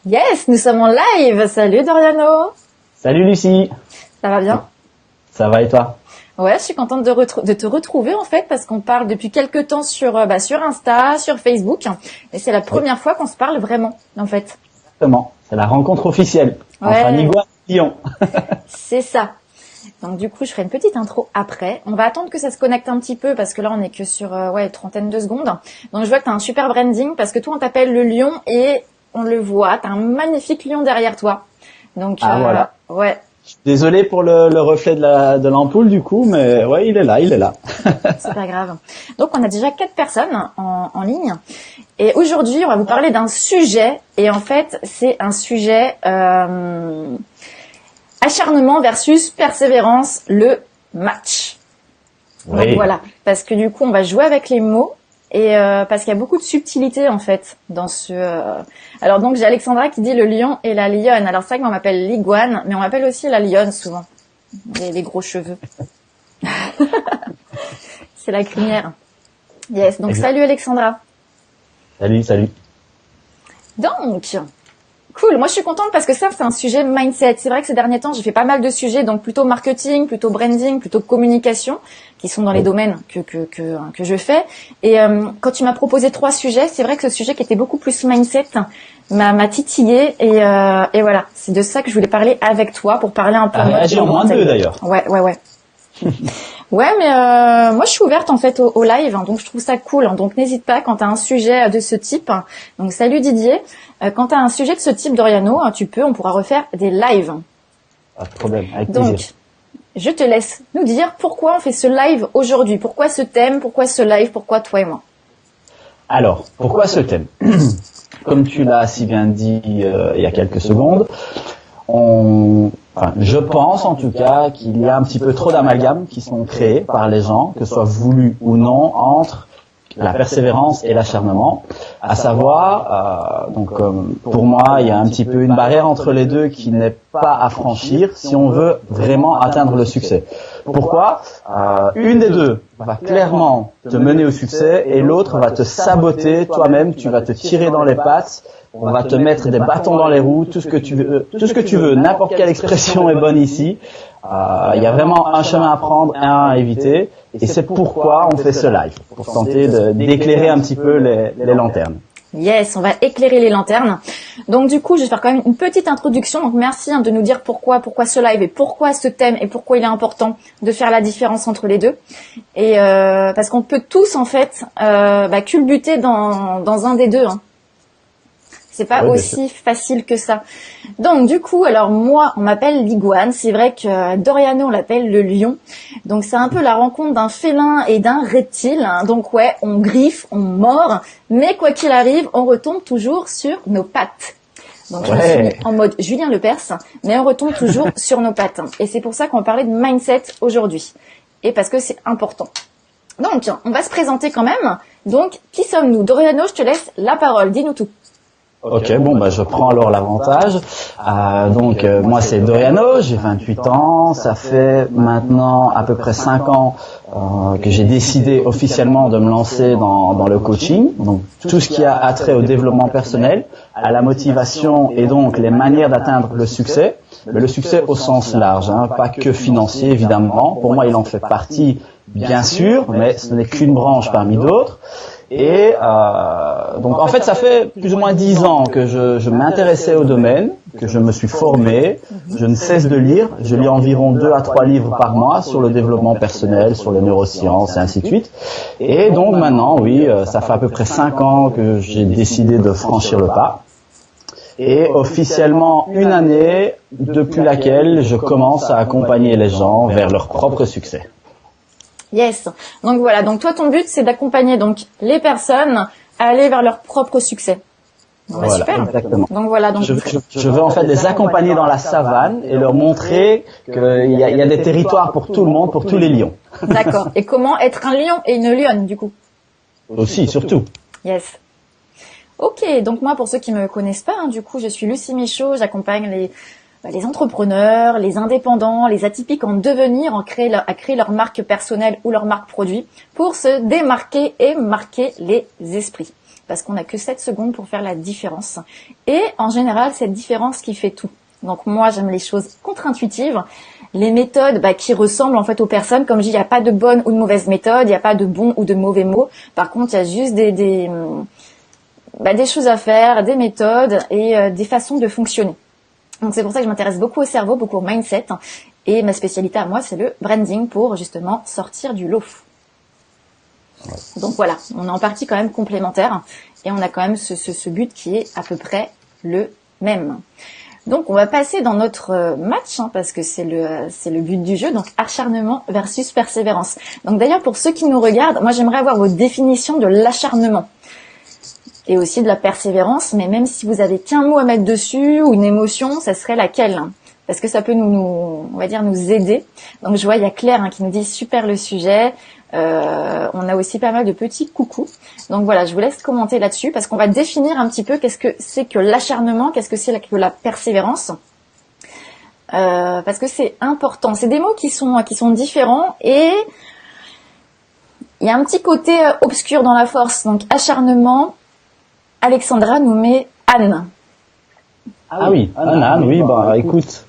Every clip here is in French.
Yes, nous sommes en live. Salut Doriano. Salut Lucie. Ça va bien? Ça va et toi? Ouais, je suis contente de te retrouver en fait parce qu'on parle depuis quelques temps sur Insta, sur Facebook et c'est la première fois qu'on se parle vraiment en fait. Exactement, c'est la rencontre officielle. Ouais. Enfin, Lyon. C'est ça. Donc du coup, je ferai une petite intro après. On va attendre que ça se connecte un petit peu parce que là, on est que sur trentaine de secondes. Donc je vois que tu as un super branding parce que toi, on t'appelle le lion et on le voit, tu as un magnifique lion derrière toi. Donc voilà. Ouais. Désolé pour le reflet de l'ampoule du coup, mais ouais, il est là. C'est pas grave. Donc on a déjà 4 personnes en ligne. Et aujourd'hui, on va vous parler d'un sujet. Et en fait, c'est un sujet acharnement versus persévérance, le match. Oui. Donc voilà, parce que du coup, on va jouer avec les mots. Et parce qu'il y a beaucoup de subtilité en fait dans ce. Alors donc j'ai Alexandra qui dit le lion et la lionne. Alors c'est vrai qu'on m'appelle l'iguane, mais on m'appelle aussi la lionne souvent. Les gros cheveux. C'est la crinière. Yes. Donc salut Alexandra. Salut. Donc cool. Moi je suis contente parce que ça c'est un sujet mindset. C'est vrai que ces derniers temps j'ai fait pas mal de sujets, donc plutôt marketing, plutôt branding, plutôt communication, qui sont dans les domaines que je fais. Et quand tu m'as proposé 3 sujets, c'est vrai que ce sujet qui était beaucoup plus mindset m'a titillé et voilà, c'est de ça que je voulais parler avec toi pour parler un peu. J'ai au moins 2 d'ailleurs. Ouais. Ouais, mais moi je suis ouverte en fait au live, donc je trouve ça cool. Donc n'hésite pas quand tu as un sujet de ce type. Donc salut Didier. Quand tu as un sujet de ce type, Doriano, on pourra refaire des lives. Pas de problème, avec plaisir. Donc, je te laisse nous dire pourquoi on fait ce live aujourd'hui. Pourquoi ce thème, pourquoi ce live, pourquoi toi et moi. Alors, pourquoi ce thème? Comme tu l'as si bien dit il y a quelques secondes, je pense en tout cas qu'il y a un petit peu trop d'amalgames qui sont créés par les gens, que ce soit voulu ou non, entre la persévérance et l'acharnement. À savoir, pour moi, il y a un petit peu une barrière entre les deux qui n'est pas à franchir si on veut vraiment atteindre le succès. Pourquoi? Une des deux va clairement te mener au succès et l'autre va te saboter toi-même, tu vas te tirer dans les pattes. On va te mettre des bâtons dans les roues, tout ce que tu veux, n'importe quelle expression est bonne ici. Il y a vraiment un chemin à prendre, un à éviter, et c'est pourquoi on fait ce live, pour tenter d'éclairer un petit peu les lanternes. Yes, on va éclairer les lanternes. Donc du coup, je vais faire quand même une petite introduction. Donc merci de nous dire pourquoi ce live et pourquoi ce thème et pourquoi il est important de faire la différence entre les deux. Et parce qu'on peut tous en fait culbuter dans un des deux. C'est pas aussi facile que ça. Donc du coup, alors moi, on m'appelle l'iguane. C'est vrai que Doriano, on l'appelle le lion. Donc c'est un peu la rencontre d'un félin et d'un reptile. Donc ouais, on griffe, on mord, mais quoi qu'il arrive, on retombe toujours sur nos pattes. Donc je me suis mis en mode Julien Lepers, mais on retombe toujours sur nos pattes. Et c'est pour ça qu'on va parler de mindset aujourd'hui. Et parce que c'est important. Donc, on va se présenter quand même. Donc, qui sommes-nous? Doriano, je te laisse la parole. Dis-nous tout. Ok, je prends alors l'avantage. Moi c'est Doriano, j'ai 28 ans, ça fait maintenant à peu près 5 ans que j'ai décidé officiellement de me lancer dans le coaching, donc tout ce qui a attrait au développement personnel, à la motivation et donc les manières d'atteindre le succès, mais le succès au sens large, pas que financier évidemment, pour moi il en fait partie bien sûr, mais ce n'est qu'une branche parmi d'autres. Et donc en fait ça fait plus ou moins 10 ans que je m'intéressais au domaine, que je me suis formé, je ne cesse de lire, je lis environ 2 à 3 livres par mois sur le développement personnel, sur les neurosciences et ainsi de suite. Et donc maintenant, oui, ça fait à peu près 5 ans que j'ai décidé de franchir le pas. Et officiellement 1 année depuis laquelle je commence à accompagner les gens vers leur propre succès. Yes. Donc voilà. Donc toi, ton but, c'est d'accompagner donc les personnes à aller vers leur propre succès. Voilà, super. Exactement. Donc voilà. Donc je veux en fait les accompagner dans la savane et leur montrer qu'il y a des territoires pour tout le monde, pour tous les lions. D'accord. Et comment être un lion et une lionne du coup? Aussi, surtout. Yes. Ok. Donc moi, pour ceux qui me connaissent pas, du coup, je suis Lucie Michaud. J'accompagne les entrepreneurs, les indépendants, les atypiques en devenir, à créer leur marque personnelle ou leur marque produit pour se démarquer et marquer les esprits. parce qu'on n'a que 7 secondes pour faire la différence. Et en général, cette différence qui fait tout. Donc moi, j'aime les choses contre-intuitives, les méthodes qui ressemblent en fait aux personnes. Comme je dis, il n'y a pas de bonne ou de mauvaise méthode, il n'y a pas de bon ou de mauvais mots. Par contre, il y a juste des choses à faire, des méthodes et des façons de fonctionner. Donc c'est pour ça que je m'intéresse beaucoup au cerveau, beaucoup au mindset. Et ma spécialité à moi, c'est le branding pour justement sortir du lot. Donc voilà, on est en partie quand même complémentaires et on a quand même ce but qui est à peu près le même. Donc on va passer dans notre match parce que c'est le but du jeu, donc acharnement versus persévérance. Donc d'ailleurs pour ceux qui nous regardent, moi j'aimerais avoir vos définitions de l'acharnement et aussi de la persévérance, mais même si vous avez qu'un mot à mettre dessus ou une émotion, ça serait laquelle? Parce que ça peut on va dire nous aider. Donc je vois il y a Claire qui nous dit super le sujet. On a aussi pas mal de petits coucous. Donc voilà, je vous laisse commenter là-dessus parce qu'on va définir un petit peu qu'est-ce que c'est que l'acharnement, qu'est-ce que c'est que la persévérance. Parce que c'est important. C'est des mots qui sont différents et il y a un petit côté obscur dans la force. Donc acharnement, Alexandra nous met Anne. Ah oui, Anne, oui, écoute.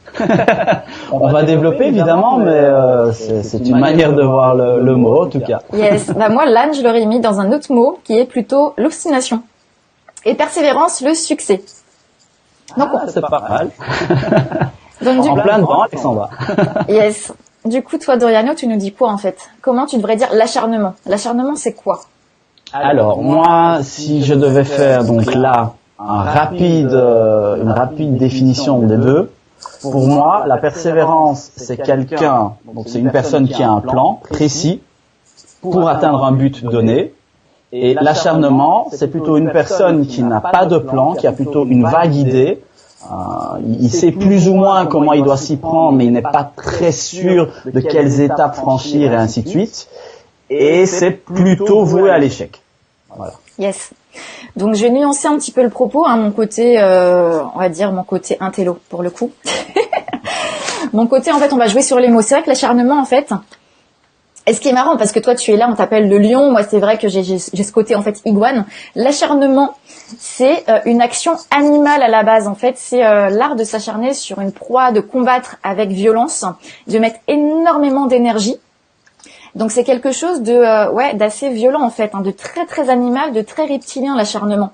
On va développer évidemment, mais c'est une manière de voir le mot en tout cas. Yes, moi l'âne je l'aurais mis dans un autre mot qui est plutôt l'obstination et persévérance, le succès. Donc c'est pas mal. Donc, en plein dedans, Alexandra. Yes. Du coup, toi Doriano, tu nous dis quoi en fait? Comment tu devrais dire l'acharnement? L'acharnement, c'est quoi? Alors moi, si je devais faire donc là une rapide définition des deux. Pour moi, la persévérance, c'est c'est une personne qui a un plan précis pour atteindre un but donné. Et l'acharnement, c'est plutôt une personne qui n'a pas de plan, qui a plutôt une vague idée. Il sait plus ou moins comment il doit s'y prendre, mais il n'est pas très sûr de quelles étapes franchir et ainsi de suite. Et c'est plutôt voué à l'échec. Voilà. Yes. Donc je vais nuancer un petit peu le propos, mon côté, on va dire mon côté intello pour le coup. Mon côté, en fait, on va jouer sur les mots. C'est vrai que l'acharnement, en fait, et ce qui est marrant, parce que toi tu es là, on t'appelle le lion, moi c'est vrai que j'ai ce côté en fait iguane. L'acharnement, c'est une action animale à la base, en fait, c'est l'art de s'acharner sur une proie, de combattre avec violence, de mettre énormément d'énergie. Donc c'est quelque chose d'assez violent en fait, de très très animal, de très reptilien l'acharnement.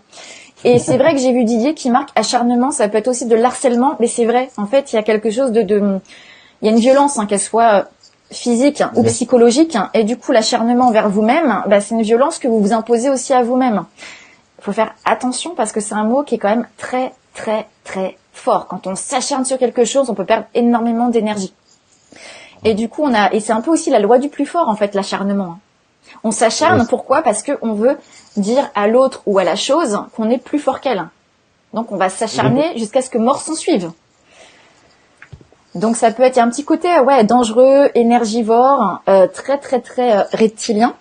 Et c'est vrai que j'ai vu Didier qui marque acharnement, ça peut être aussi de l'harcèlement, mais c'est vrai, en fait, il y a quelque chose il y a une violence, qu'elle soit physique ou psychologique, et du coup l'acharnement envers vous-même, c'est une violence que vous vous imposez aussi à vous-même. Il faut faire attention parce que c'est un mot qui est quand même très très très fort. Quand on s'acharne sur quelque chose, on peut perdre énormément d'énergie. Et du coup, et c'est un peu aussi la loi du plus fort, en fait, l'acharnement. On s'acharne, pourquoi? Parce qu'on veut dire à l'autre ou à la chose qu'on est plus fort qu'elle. Donc, on va s'acharner jusqu'à ce que mort s'en suive. Donc, ça peut être, il y a un petit côté, dangereux, énergivore, très, très, très reptilien.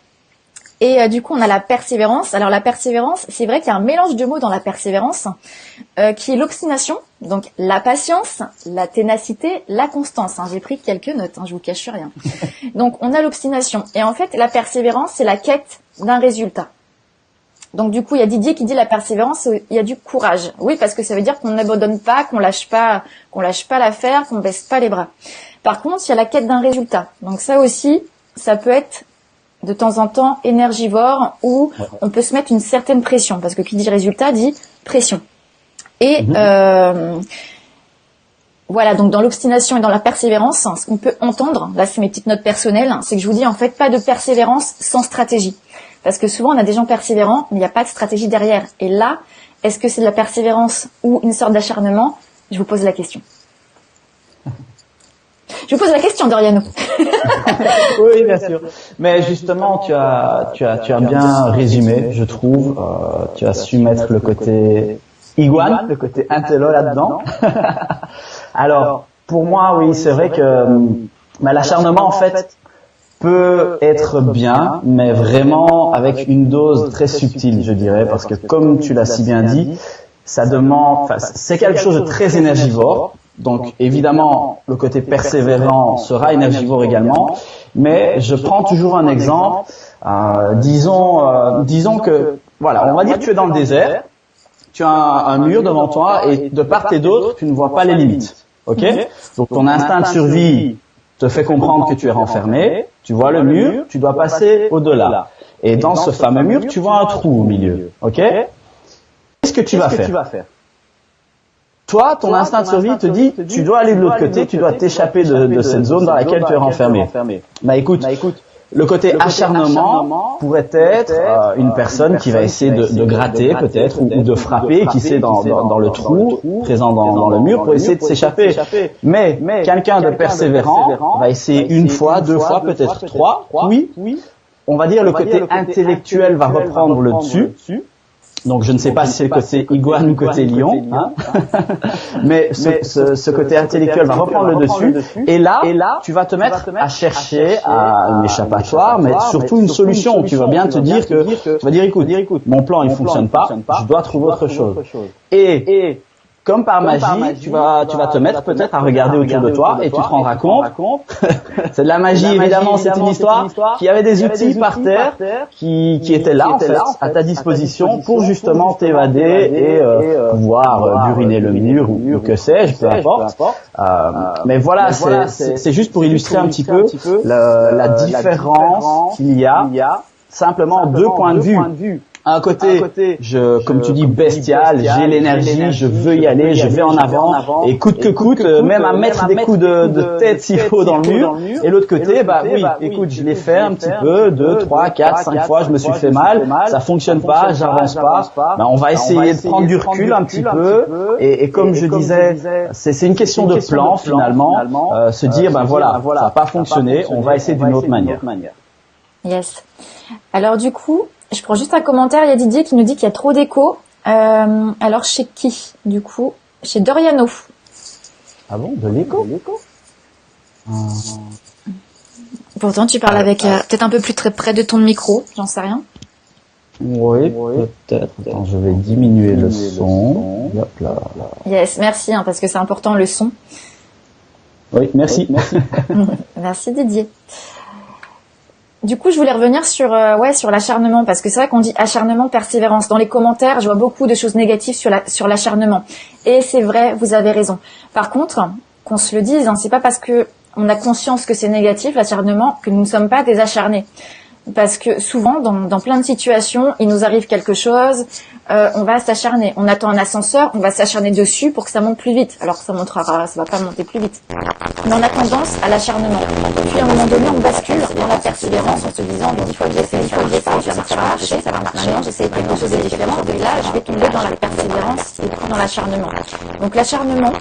Et du coup, on a la persévérance. Alors, la persévérance, c'est vrai qu'il y a un mélange de mots dans la persévérance, qui est l'obstination, donc la patience, la ténacité, la constance. J'ai pris quelques notes, je vous cache rien. Donc, on a l'obstination. Et en fait, la persévérance, c'est la quête d'un résultat. Donc, du coup, il y a Didier qui dit la persévérance, il y a du courage. Oui, parce que ça veut dire qu'on n'abandonne pas, qu'on lâche pas l'affaire, qu'on baisse pas les bras. Par contre, il y a la quête d'un résultat. Donc, ça aussi, ça peut être de temps en temps énergivore où on peut se mettre une certaine pression, parce que qui dit résultat dit pression. Et voilà, donc dans l'obstination et dans la persévérance, ce qu'on peut entendre, là c'est mes petites notes personnelles, c'est que je vous dis en fait pas de persévérance sans stratégie. Parce que souvent on a des gens persévérants, mais il n'y a pas de stratégie derrière. Et là, est-ce que c'est de la persévérance ou une sorte d'acharnement? Je vous pose la question. Je vous pose la question, Doriano. Oui, bien sûr. Mais justement, tu as bien résumé, je trouve. Tu as su mettre le côté iguane, le côté intello là-dedans. Alors, pour moi, oui, c'est vrai que l'acharnement, en fait, peut être bien, mais vraiment avec une dose très subtile, je dirais, parce que comme tu l'as si bien dit, ça demande, c'est quelque chose de très énergivore. Donc évidemment, le côté persévérant sera énergivore également, mais je prends toujours un exemple. Disons que voilà, on va dire que tu es dans le désert, tu as un mur devant toi et de part et d'autre, tu ne vois pas les limites. Ok? Donc ton instinct de survie te fait comprendre que tu es renfermé, tu vois le mur, tu dois passer au-delà. Et dans ce fameux mur, tu vois un trou au milieu. Ok? Qu'est-ce que tu vas faire? Toi, ton instinct de survie te dit, tu dois aller de l'autre côté, tu dois t'échapper de cette zone dans laquelle tu es renfermé. Bah écoute, le côté acharnement pourrait être une personne qui va essayer de gratter peut-être ou de frapper, qui sait dans le trou présent dans le mur pour essayer de s'échapper. Mais quelqu'un de persévérant va essayer une fois, deux fois, peut-être trois. Oui, on va dire le côté intellectuel va reprendre le dessus. Donc je ne sais pas si c'est le côté iguane ou côté lion, hein. Mais ce côté intellectuel va reprendre le dessus, et là tu vas te mettre à chercher un échappatoire, mais surtout une solution. Tu vas bien te dire que tu vas dire écoute, mon plan il fonctionne pas, je dois trouver autre chose. Et comme par magie, tu vas te mettre peut-être à regarder autour de toi et tu te rendras compte. C'est de la magie, évidemment, c'est une histoire qu'il y avait des outils par terre qui étaient là, en fait, à ta disposition pour justement t'évader et pouvoir duriner le mur ou que sais-je, peu importe. Mais voilà, c'est juste pour illustrer un petit peu la différence qu'il y a simplement deux points de vue. À un côté, comme tu dis, bestial, j'ai l'énergie, je veux y aller, je vais en avant, et coûte que coûte, même à mettre des coups de tête s'il faut dans le mur. Et l'autre côté, bah oui, écoute, je l'ai fait un petit peu, 2, 3, 4, 5 fois, je me suis fait mal, ça fonctionne pas, j'avance pas. Bah, on va essayer de prendre du recul un petit peu, et comme je disais, c'est une question de plan finalement, se dire, bah voilà, ça n'a pas fonctionné, on va essayer d'une autre manière. Yes. Alors du coup, je prends juste un commentaire, il y a Didier qui nous dit qu'il y a trop d'écho. Alors chez qui, du coup? Chez Doriano. Ah bon, de l'écho? Pourtant, tu parles avec peut-être un peu plus très près de ton micro, j'en sais rien. Oui, peut-être. Attends, je vais diminuer le son. Hop là. Yes, merci, parce que c'est important le son. Oui, merci. Merci Didier. Du coup, je voulais revenir sur l'acharnement, parce que c'est vrai qu'on dit acharnement, persévérance. Dans les commentaires, je vois beaucoup de choses négatives sur l'acharnement. Et c'est vrai, vous avez raison. Par contre, qu'on se le dise, c'est pas parce que on a conscience que c'est négatif, l'acharnement, que nous ne sommes pas des acharnés. Parce que souvent, dans plein de situations, il nous arrive quelque chose, on va s'acharner. On attend un ascenseur, on va s'acharner dessus pour que ça monte plus vite. Alors que ça va pas monter plus vite. Mais on a tendance à l'acharnement. Puis à un moment donné, on bascule dans la persévérance en se disant, une fois que j'essaie, ça va marcher. Maintenant, j'essaie quelque chose de différent. Et là, je vais tomber dans la persévérance et plus dans l'acharnement. Donc l'acharnement,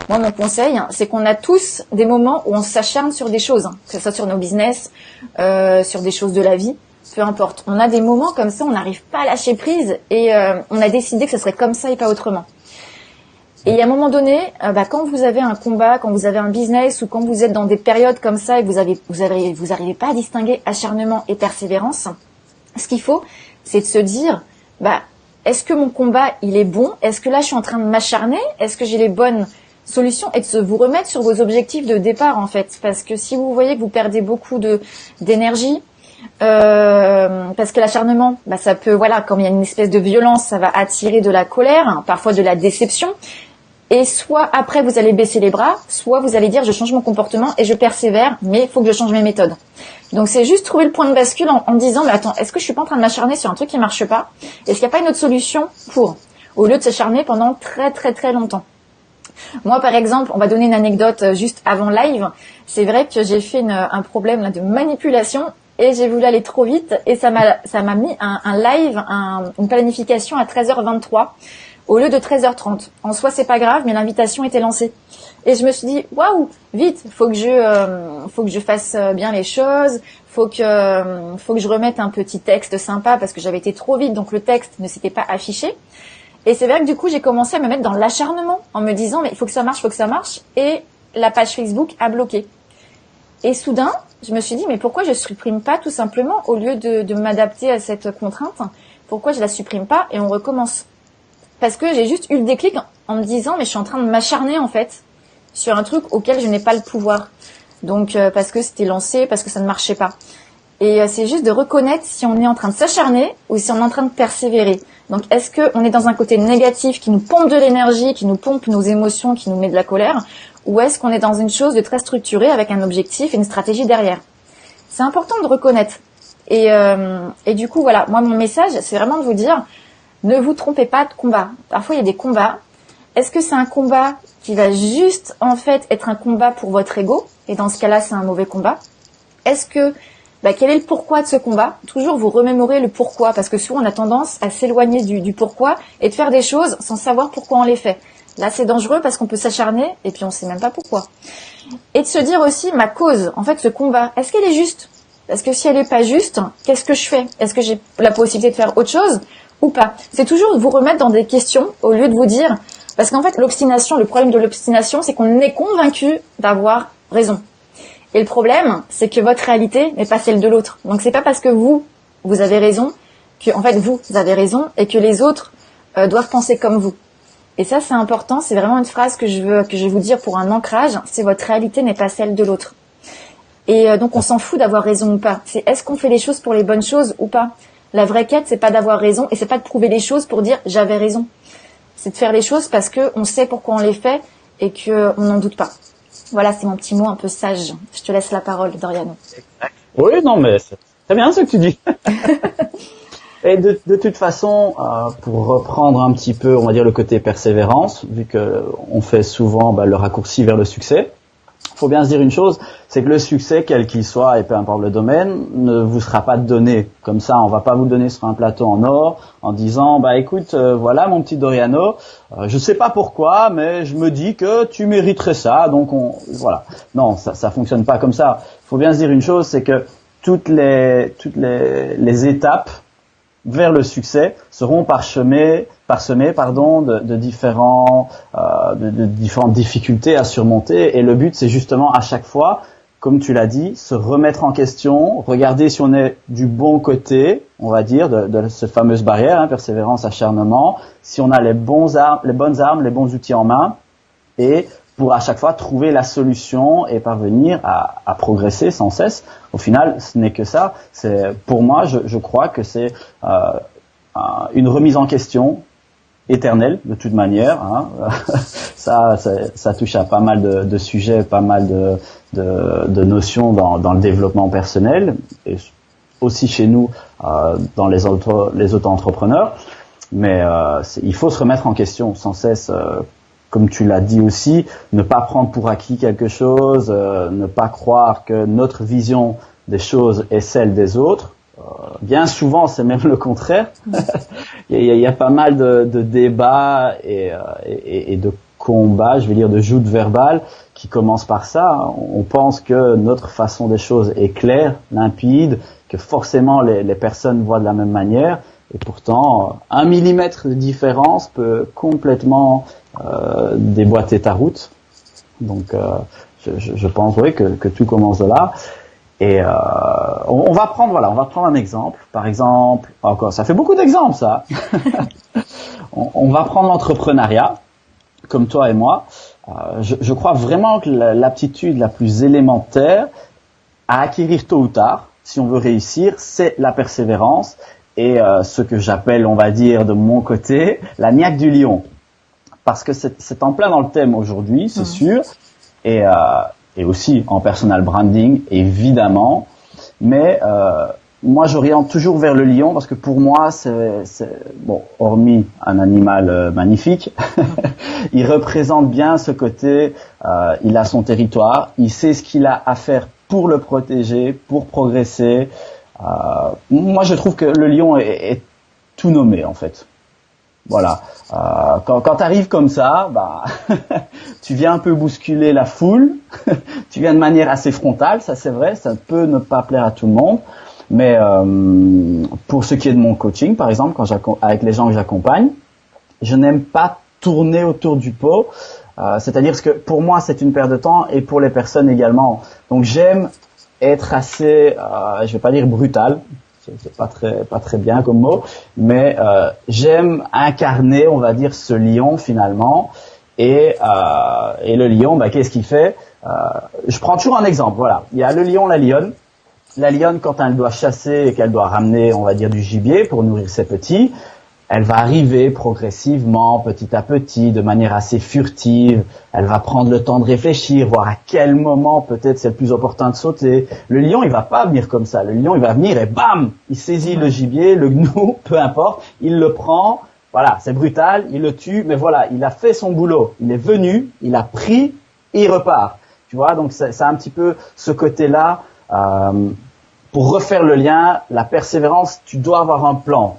moi, mon conseil, c'est qu'on a tous des moments où on s'acharne sur des choses, que ce soit sur nos business, sur des choses de la vie. Peu importe. On a des moments comme ça, on n'arrive pas à lâcher prise et on a décidé que ce serait comme ça et pas autrement. Et à un moment donné, quand vous avez un combat, quand vous avez un business ou quand vous êtes dans des périodes comme ça et que vous arrivez pas à distinguer acharnement et persévérance, ce qu'il faut, c'est de se dire, est-ce que mon combat, il est bon? Est-ce que là, je suis en train de m'acharner? Est-ce que j'ai les bonnes solutions? Et de vous remettre sur vos objectifs de départ, en fait. Parce que si vous voyez que vous perdez beaucoup d'énergie, parce que l'acharnement, ça peut, comme il y a une espèce de violence, ça va attirer de la colère, parfois de la déception. Et soit après vous allez baisser les bras, soit vous allez dire je change mon comportement et je persévère, mais il faut que je change mes méthodes. Donc c'est juste trouver le point de bascule en disant mais attends, est-ce que je suis pas en train de m'acharner sur un truc qui marche pas? Est-ce qu'il n'y a pas une autre solution au lieu de s'acharner pendant très très très longtemps? Moi par exemple, on va donner une anecdote juste avant live. C'est vrai que j'ai fait un problème là, de manipulation. Et j'ai voulu aller trop vite et ça m'a mis un live, une planification à 13h23 au lieu de 13h30. En soi, c'est pas grave, mais l'invitation était lancée. Et je me suis dit, waouh, vite, faut que je fasse bien les choses, faut que je remette un petit texte sympa parce que j'avais été trop vite, donc le texte ne s'était pas affiché. Et c'est vrai que du coup, j'ai commencé à me mettre dans l'acharnement en me disant, mais il faut que ça marche. Et la page Facebook a bloqué. Et soudain, je me suis dit, mais pourquoi je supprime pas tout simplement au lieu de m'adapter à cette contrainte? Pourquoi je la supprime pas et on recommence? Parce que j'ai juste eu le déclic en me disant, mais je suis en train de m'acharner en fait sur un truc auquel je n'ai pas le pouvoir. Donc parce que c'était lancé, parce que ça ne marchait pas. Et c'est juste de reconnaître si on est en train de s'acharner ou si on est en train de persévérer. Donc, est-ce que on est dans un côté négatif qui nous pompe de l'énergie, qui nous pompe nos émotions, qui nous met de la colère, ou est-ce qu'on est dans une chose de très structurée avec un objectif et une stratégie derrière? C'est important de reconnaître. Et du coup, voilà, moi, mon message, c'est vraiment de vous dire, ne vous trompez pas de combat. Parfois, il y a des combats. Est-ce que c'est un combat qui va juste, en fait, être un combat pour votre ego? Et dans ce cas-là, c'est un mauvais combat. Est-ce que, quel est le pourquoi de ce combat? Toujours vous remémorer le pourquoi, parce que souvent, on a tendance à s'éloigner du pourquoi et de faire des choses sans savoir pourquoi on les fait. Là, c'est dangereux parce qu'on peut s'acharner et puis on sait même pas pourquoi. Et de se dire aussi, ma cause, en fait, ce combat, est-ce qu'elle est juste? Parce que si elle est pas juste, qu'est-ce que je fais? Est-ce que j'ai la possibilité de faire autre chose ou pas? C'est toujours de vous remettre dans des questions au lieu de vous dire, parce qu'en fait, l'obstination, le problème de l'obstination, c'est qu'on est convaincu d'avoir raison. Et le problème, c'est que votre réalité n'est pas celle de l'autre. Donc, c'est pas parce que vous avez raison que, en fait, vous avez raison et que les autres doivent penser comme vous. Et ça, c'est important. C'est vraiment une phrase que je vais vous dire pour un ancrage. C'est votre réalité n'est pas celle de l'autre. Et donc, on s'en fout d'avoir raison ou pas. C'est est-ce qu'on fait les choses pour les bonnes choses ou pas? La vraie quête, c'est pas d'avoir raison et c'est pas de prouver les choses pour dire j'avais raison. C'est de faire les choses parce que on sait pourquoi on les fait et que on n'en doute pas. Voilà, c'est mon petit mot un peu sage. Je te laisse la parole, Doriano. Oui, non, mais c'est très bien ce que tu dis. Et de toute façon, pour reprendre un petit peu, on va dire, le côté persévérance, vu que on fait souvent le raccourci vers le succès, faut bien se dire une chose, c'est que le succès, quel qu'il soit, et peu importe le domaine, ne vous sera pas donné comme ça. On va pas vous le donner sur un plateau en or en disant, écoute, voilà mon petit Doriano, je sais pas pourquoi, mais je me dis que tu mériterais ça, donc voilà. Non, ça fonctionne pas comme ça. Faut bien se dire une chose, c'est que toutes les étapes vers le succès seront parsemées de différentes difficultés à surmonter, et le but c'est justement à chaque fois, comme tu l'as dit, se remettre en question, regarder si on est du bon côté, on va dire, de cette fameuse barrière, persévérance, acharnement, si on a les bonnes armes, les bons outils en main, et pour à chaque fois trouver la solution et parvenir à progresser sans cesse. Au final, ce n'est que ça. Pour moi, je crois que c'est une remise en question éternelle, de toute manière. Ça touche à pas mal de sujets, pas mal de notions dans le développement personnel, et aussi chez nous dans les auto-entrepreneurs. Mais il faut se remettre en question sans cesse. Comme tu l'as dit aussi, ne pas prendre pour acquis quelque chose, ne pas croire que notre vision des choses est celle des autres. Bien souvent, c'est même le contraire. Il y a pas mal de débats et de combats, je vais dire de joutes verbales, qui commencent par ça. On pense que notre façon des choses est claire, limpide, que forcément les personnes voient de la même manière. Et pourtant, 1 millimètre de différence peut complètement déboîter ta route. Donc, je pense que tout commence de là. Et on va prendre un exemple. Par exemple, encore, ça fait beaucoup d'exemples, ça. on va prendre l'entrepreneuriat, comme toi et moi. Je crois vraiment que l'aptitude la plus élémentaire à acquérir tôt ou tard, si on veut réussir, c'est la persévérance et ce que j'appelle, on va dire, de mon côté, la niaque du lion. Parce que c'est en plein dans le thème aujourd'hui, c'est sûr, et aussi en personal branding, évidemment. Mais moi, j'oriente toujours vers le lion parce que pour moi, c'est bon, hormis un animal magnifique, il représente bien ce côté. Il a son territoire, il sait ce qu'il a à faire pour le protéger, pour progresser. Moi, je trouve que le lion est tout nommé en fait. Voilà. Quand t'arrives comme ça, tu viens un peu bousculer la foule. Tu viens de manière assez frontale, ça c'est vrai, ça peut ne pas plaire à tout le monde. Mais pour ce qui est de mon coaching, par exemple, avec les gens que j'accompagne, je n'aime pas tourner autour du pot. C'est-à-dire que pour moi c'est une perte de temps et pour les personnes également. Donc j'aime être assez, je vais pas dire brutal. C'est pas très bien comme mot, mais j'aime incarner, on va dire, ce lion finalement. Et le lion, qu'est-ce qu'il fait? Je prends toujours un exemple. Voilà, il y a le lion, la lionne. La lionne, quand elle doit chasser et qu'elle doit ramener, on va dire, du gibier pour nourrir ses petits, elle va arriver progressivement, petit à petit, de manière assez furtive. Elle va prendre le temps de réfléchir, voir à quel moment peut-être c'est le plus opportun de sauter. Le lion, il va pas venir comme ça. Le lion, il va venir et bam, il saisit le gibier, le gnou, peu importe, il le prend. Voilà, c'est brutal, il le tue, mais voilà, il a fait son boulot. Il est venu, il a pris et il repart. Tu vois, donc c'est un petit peu ce côté-là. Pour refaire le lien, la persévérance, tu dois avoir un plan.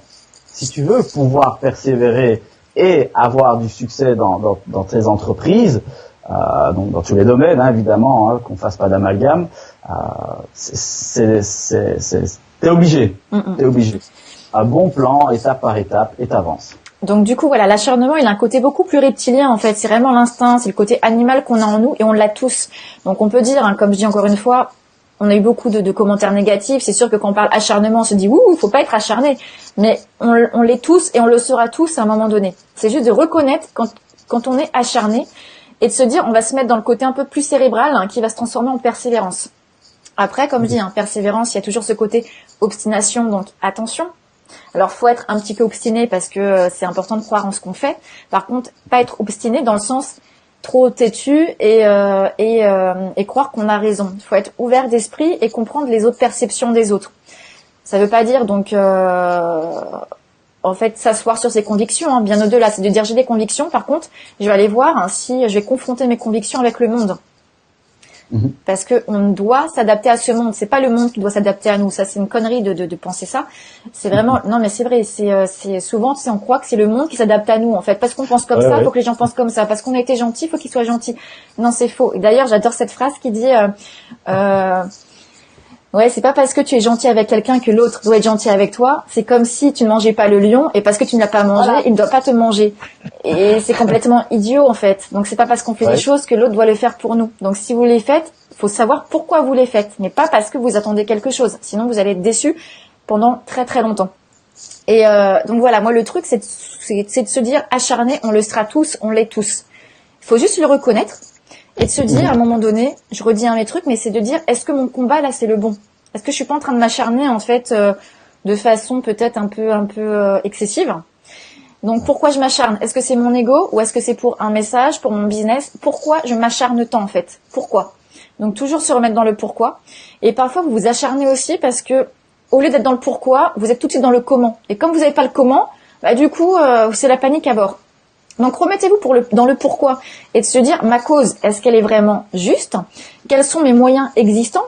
Si tu veux pouvoir persévérer et avoir du succès dans tes entreprises, donc dans tous les domaines, hein, évidemment, qu'on fasse pas d'amalgame, t'es obligé. T'es obligé. Un bon plan, étape par étape, et t'avances. Donc du coup, voilà, l'acharnement, il a un côté beaucoup plus reptilien en fait. C'est vraiment l'instinct, c'est le côté animal qu'on a en nous et on l'a tous. Donc on peut dire, hein, comme je dis encore une fois, on a eu beaucoup de commentaires négatifs. C'est sûr que quand on parle acharnement, on se dit ouh, faut pas être acharné. Mais on l'est tous et on le sera tous à un moment donné. C'est juste de reconnaître quand on est acharné et de se dire, on va se mettre dans le côté un peu plus cérébral, hein, qui va se transformer en persévérance. Après, comme je dis, hein, persévérance, il y a toujours ce côté obstination, donc attention. Alors, faut être un petit peu obstiné parce que c'est important de croire en ce qu'on fait. Par contre, pas être obstiné dans le sens trop têtu et croire qu'on a raison. Il faut être ouvert d'esprit et comprendre les autres perceptions des autres. Ça veut pas dire donc en fait s'asseoir sur ses convictions, hein, bien au-delà. C'est de dire j'ai des convictions. Par contre, je vais aller voir, hein, si je vais confronter mes convictions avec le monde. Parce que on doit s'adapter à ce monde. C'est pas le monde qui doit s'adapter à nous. Ça, c'est une connerie de penser ça. C'est vraiment, non, mais c'est vrai. C'est souvent, tu sais, on croit que c'est le monde qui s'adapte à nous, en fait. Parce qu'on pense comme ça, faut que les gens pensent comme ça. Parce qu'on a été gentil, faut qu'ils soient gentils. Non, c'est faux. Et d'ailleurs, j'adore cette phrase qui dit, ouais, c'est pas parce que tu es gentil avec quelqu'un que l'autre doit être gentil avec toi. C'est comme si tu ne mangeais pas le lion et parce que tu ne l'as pas mangé, il ne doit pas te manger. Et c'est complètement idiot, en fait. Donc c'est pas parce qu'on fait des choses que l'autre doit le faire pour nous. Donc si vous les faites, faut savoir pourquoi vous les faites, mais pas parce que vous attendez quelque chose. Sinon vous allez être déçus pendant très très longtemps. Et donc voilà, moi le truc c'est de se dire acharné, on le sera tous, on l'est tous. Il faut juste le reconnaître. Et de se dire, à un moment donné, je redis un mes trucs, mais c'est de dire, est-ce que mon combat, là, c'est le bon? Est-ce que je suis pas en train de m'acharner, en fait, de façon peut-être un peu excessive? Donc, pourquoi je m'acharne? Est-ce que c'est mon ego ou est-ce que c'est pour un message, pour mon business? Pourquoi je m'acharne tant, en fait? Pourquoi? Donc, toujours se remettre dans le pourquoi. Et parfois, vous vous acharnez aussi parce que, au lieu d'être dans le pourquoi, vous êtes tout de suite dans le comment. Et comme vous n'avez pas le comment, bah, du coup, c'est la panique à bord. Donc remettez-vous dans le pourquoi et de se dire ma cause, est-ce qu'elle est vraiment juste? Quels sont mes moyens existants?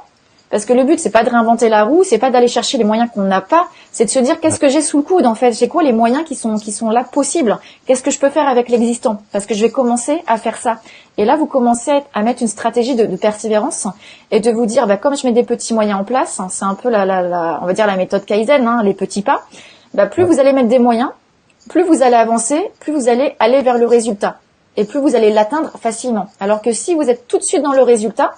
Parce que le but c'est pas de réinventer la roue, c'est pas d'aller chercher les moyens qu'on n'a pas, c'est de se dire qu'est-ce que j'ai sous le coude en fait, j'ai quoi les moyens qui sont là possibles? Qu'est-ce que je peux faire avec l'existant? Parce que je vais commencer à faire ça. Et là vous commencez à mettre une stratégie de persévérance et de vous dire bah comme je mets des petits moyens en place, hein, c'est un peu on va dire la méthode Kaizen, hein, les petits pas. Bah plus vous allez mettre des moyens, plus vous allez avancer, plus vous allez aller vers le résultat. Et plus vous allez l'atteindre facilement. Alors que si vous êtes tout de suite dans le résultat,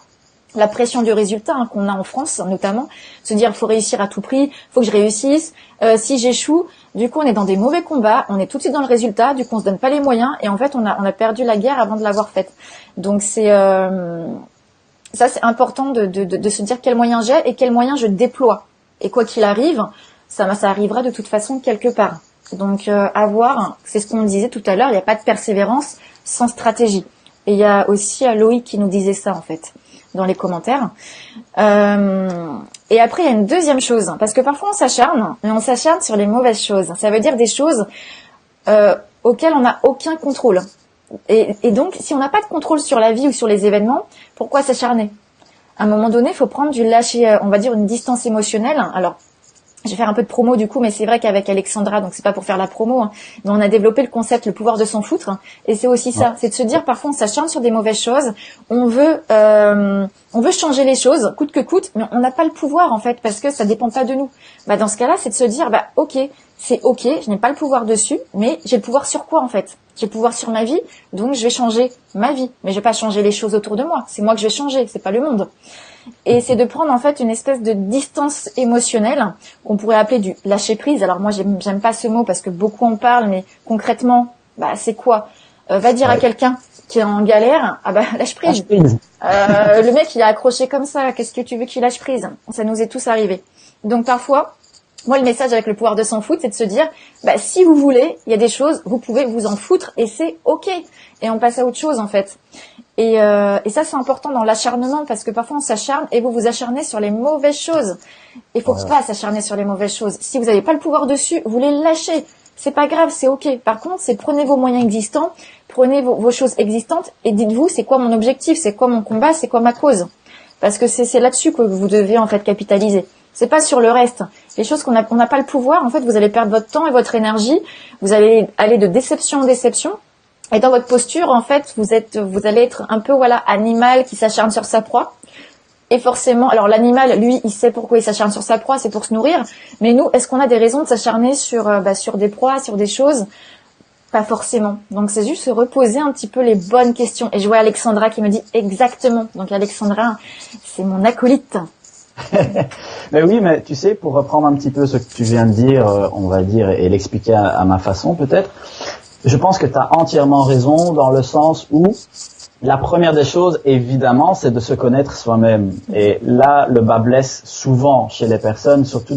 la pression du résultat hein, qu'on a en France notamment, se dire il faut réussir à tout prix, faut que je réussisse, si j'échoue, du coup on est dans des mauvais combats, on est tout de suite dans le résultat, du coup on se donne pas les moyens et en fait on a perdu la guerre avant de l'avoir faite. Donc c'est ça c'est important de se dire quels moyens j'ai et quels moyens je déploie. Et quoi qu'il arrive, ça arrivera de toute façon quelque part. Donc avoir, c'est ce qu'on disait tout à l'heure, il n'y a pas de persévérance sans stratégie. Et il y a aussi Loïc qui nous disait ça en fait dans les commentaires. Et après il y a une deuxième chose, parce que parfois on s'acharne, mais on s'acharne sur les mauvaises choses. Ça veut dire des choses auxquelles on n'a aucun contrôle. Et donc si on n'a pas de contrôle sur la vie ou sur les événements, pourquoi s'acharner? À un moment donné, il faut prendre du lâcher, on va dire une distance émotionnelle. Alors je vais faire un peu de promo du coup, mais c'est vrai qu'avec Alexandra, donc c'est pas pour faire la promo, hein, mais on a développé le concept le pouvoir de s'en foutre, hein, et c'est aussi ça, c'est de se dire parfois on s'acharne sur des mauvaises choses, on veut changer les choses coûte que coûte, mais on n'a pas le pouvoir en fait parce que ça dépend pas de nous. Bah dans ce cas-là, c'est de se dire bah ok, c'est ok, je n'ai pas le pouvoir dessus, mais j'ai le pouvoir sur quoi en fait? J'ai le pouvoir sur ma vie, donc je vais changer ma vie, mais je vais pas changer les choses autour de moi. C'est moi que je vais changer, c'est pas le monde. Et c'est de prendre en fait une espèce de distance émotionnelle qu'on pourrait appeler du lâcher prise. Alors moi j'aime pas ce mot parce que beaucoup en parlent, mais concrètement, bah c'est quoi? va dire à quelqu'un qui est en galère, ah bah lâche prise. Le mec il a accroché comme ça, qu'est-ce que tu veux qu'il lâche prise? Ça nous est tous arrivé. Donc parfois, moi le message avec le pouvoir de s'en foutre, c'est de se dire, bah si vous voulez, il y a des choses, vous pouvez vous en foutre et c'est ok. Et on passe à autre chose en fait. Et ça c'est important dans l'acharnement parce que parfois on s'acharne et vous vous acharnez sur les mauvaises choses. Il faut pas s'acharner sur les mauvaises choses. Si vous n'avez pas le pouvoir dessus, vous les lâchez. C'est pas grave, c'est ok. Par contre, c'est prenez vos moyens existants, prenez vos choses existantes et dites-vous c'est quoi mon objectif, c'est quoi mon combat, c'est quoi ma cause. Parce que c'est là-dessus que vous devez en fait capitaliser. C'est pas sur le reste. Les choses qu'on n'a pas le pouvoir, en fait, vous allez perdre votre temps et votre énergie. Vous allez aller de déception en déception. Et dans votre posture, en fait, vous allez être un peu, animal qui s'acharne sur sa proie. Et forcément, alors l'animal, lui, il sait pourquoi il s'acharne sur sa proie, c'est pour se nourrir. Mais nous, est-ce qu'on a des raisons de s'acharner sur des proies, sur des choses? Pas forcément. Donc c'est juste se reposer un petit peu les bonnes questions. Et je vois Alexandra qui me dit exactement. Donc Alexandra, c'est mon acolyte. Mais oui, mais tu sais, pour reprendre un petit peu ce que tu viens de dire, on va dire, et l'expliquer à ma façon peut-être, je pense que tu as entièrement raison dans le sens où la première des choses, évidemment, c'est de se connaître soi-même. Et là, le bas blesse souvent chez les personnes, surtout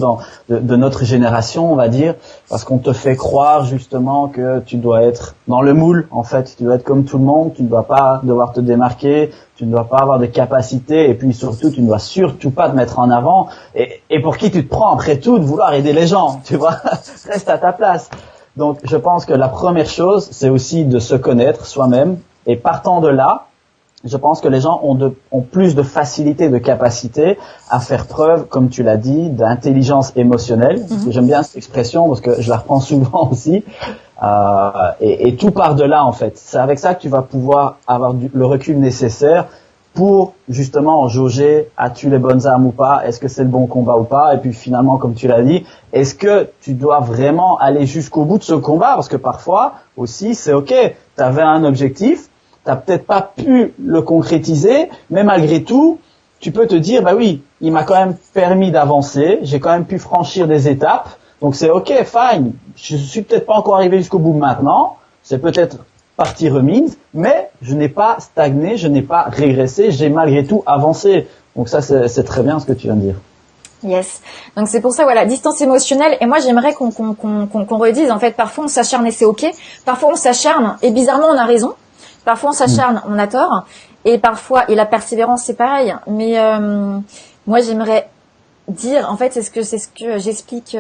de notre génération, on va dire, parce qu'on te fait croire justement que tu dois être dans le moule, en fait. Tu dois être comme tout le monde, tu ne dois pas devoir te démarquer, tu ne dois pas avoir de capacité, et puis surtout, tu ne dois surtout pas te mettre en avant. Et pour qui tu te prends, après tout, de vouloir aider les gens, tu vois? Reste à ta place. Donc, je pense que la première chose, c'est aussi de se connaître soi-même. Et partant de là, je pense que les gens ont plus de facilité, de capacité à faire preuve, comme tu l'as dit, d'intelligence émotionnelle. Mm-hmm. J'aime bien cette expression parce que je la reprends souvent aussi. Et tout part de là, en fait. C'est avec ça que tu vas pouvoir avoir le recul nécessaire pour justement jauger, as-tu les bonnes armes ou pas, est-ce que c'est le bon combat ou pas, et puis finalement, comme tu l'as dit, est-ce que tu dois vraiment aller jusqu'au bout de ce combat, parce que parfois aussi, c'est ok, tu avais un objectif, t'as peut-être pas pu le concrétiser, mais malgré tout, tu peux te dire, bah oui, il m'a quand même permis d'avancer, j'ai quand même pu franchir des étapes, donc c'est ok, fine, je suis peut-être pas encore arrivé jusqu'au bout maintenant, c'est peut-être partie remise, mais je n'ai pas stagné, je n'ai pas régressé, j'ai malgré tout avancé. Donc ça, c'est très bien ce que tu viens de dire. Yes. Donc c'est pour ça, distance émotionnelle. Et moi, j'aimerais qu'on redise, en fait, parfois on s'acharne et c'est ok. Parfois on s'acharne et bizarrement on a raison. Parfois on s'acharne, on a tort. Et parfois, et la persévérance, c'est pareil. Mais moi, j'aimerais dire, en fait, c'est ce que j'explique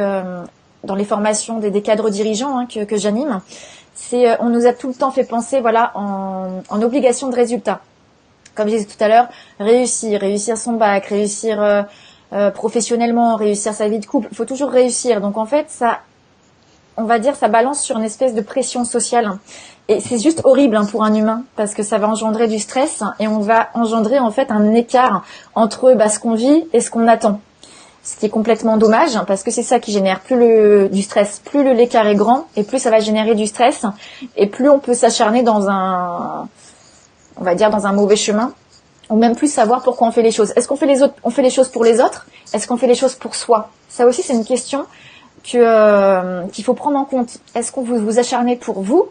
dans les formations des cadres dirigeants que j'anime. C'est on nous a tout le temps fait penser en obligation de résultat. Comme je disais tout à l'heure, réussir son bac, réussir professionnellement, réussir sa vie de couple, il faut toujours réussir. Donc en fait, ça balance sur une espèce de pression sociale. Et c'est juste horrible pour un humain parce que ça va engendrer du stress et on va engendrer en fait un écart entre ce qu'on vit et ce qu'on attend. Ce qui est complètement dommage parce que c'est ça qui génère du stress. Plus l'écart est grand et plus ça va générer du stress et plus on peut s'acharner dans un mauvais chemin ou même plus savoir pourquoi on fait les choses. Est-ce qu'on fait les choses pour les autres? Est-ce qu'on fait les choses pour soi? Ça aussi c'est une question qu'il faut prendre en compte. Est-ce qu'on vous acharnez pour vous?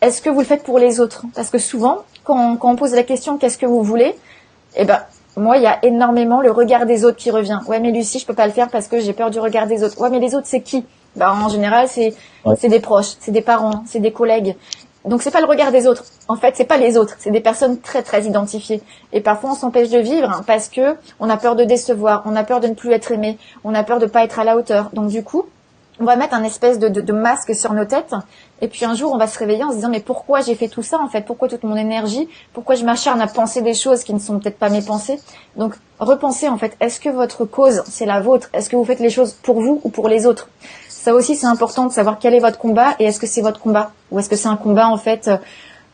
Est-ce que vous le faites pour les autres? Parce que souvent quand on pose la question qu'est-ce que vous voulez? Moi, il y a énormément le regard des autres qui revient. Ouais, mais Lucie, je peux pas le faire parce que j'ai peur du regard des autres. Ouais, mais les autres, c'est qui? En général, c'est des proches, c'est des parents, c'est des collègues. Donc, c'est pas le regard des autres. En fait, c'est pas les autres. C'est des personnes très, très identifiées. Et parfois, on s'empêche de vivre parce que on a peur de décevoir, on a peur de ne plus être aimé, on a peur de pas être à la hauteur. Donc, du coup, on va mettre un espèce de masque sur nos têtes. Et puis un jour, on va se réveiller en se disant mais pourquoi j'ai fait tout ça en fait? Pourquoi toute mon énergie? Pourquoi je m'acharne à penser des choses qui ne sont peut-être pas mes pensées? Donc repensez en fait. Est-ce que votre cause c'est la vôtre? Est-ce que vous faites les choses pour vous ou pour les autres? Ça aussi c'est important de savoir quel est votre combat et est-ce que c'est votre combat ou est-ce que c'est un combat en fait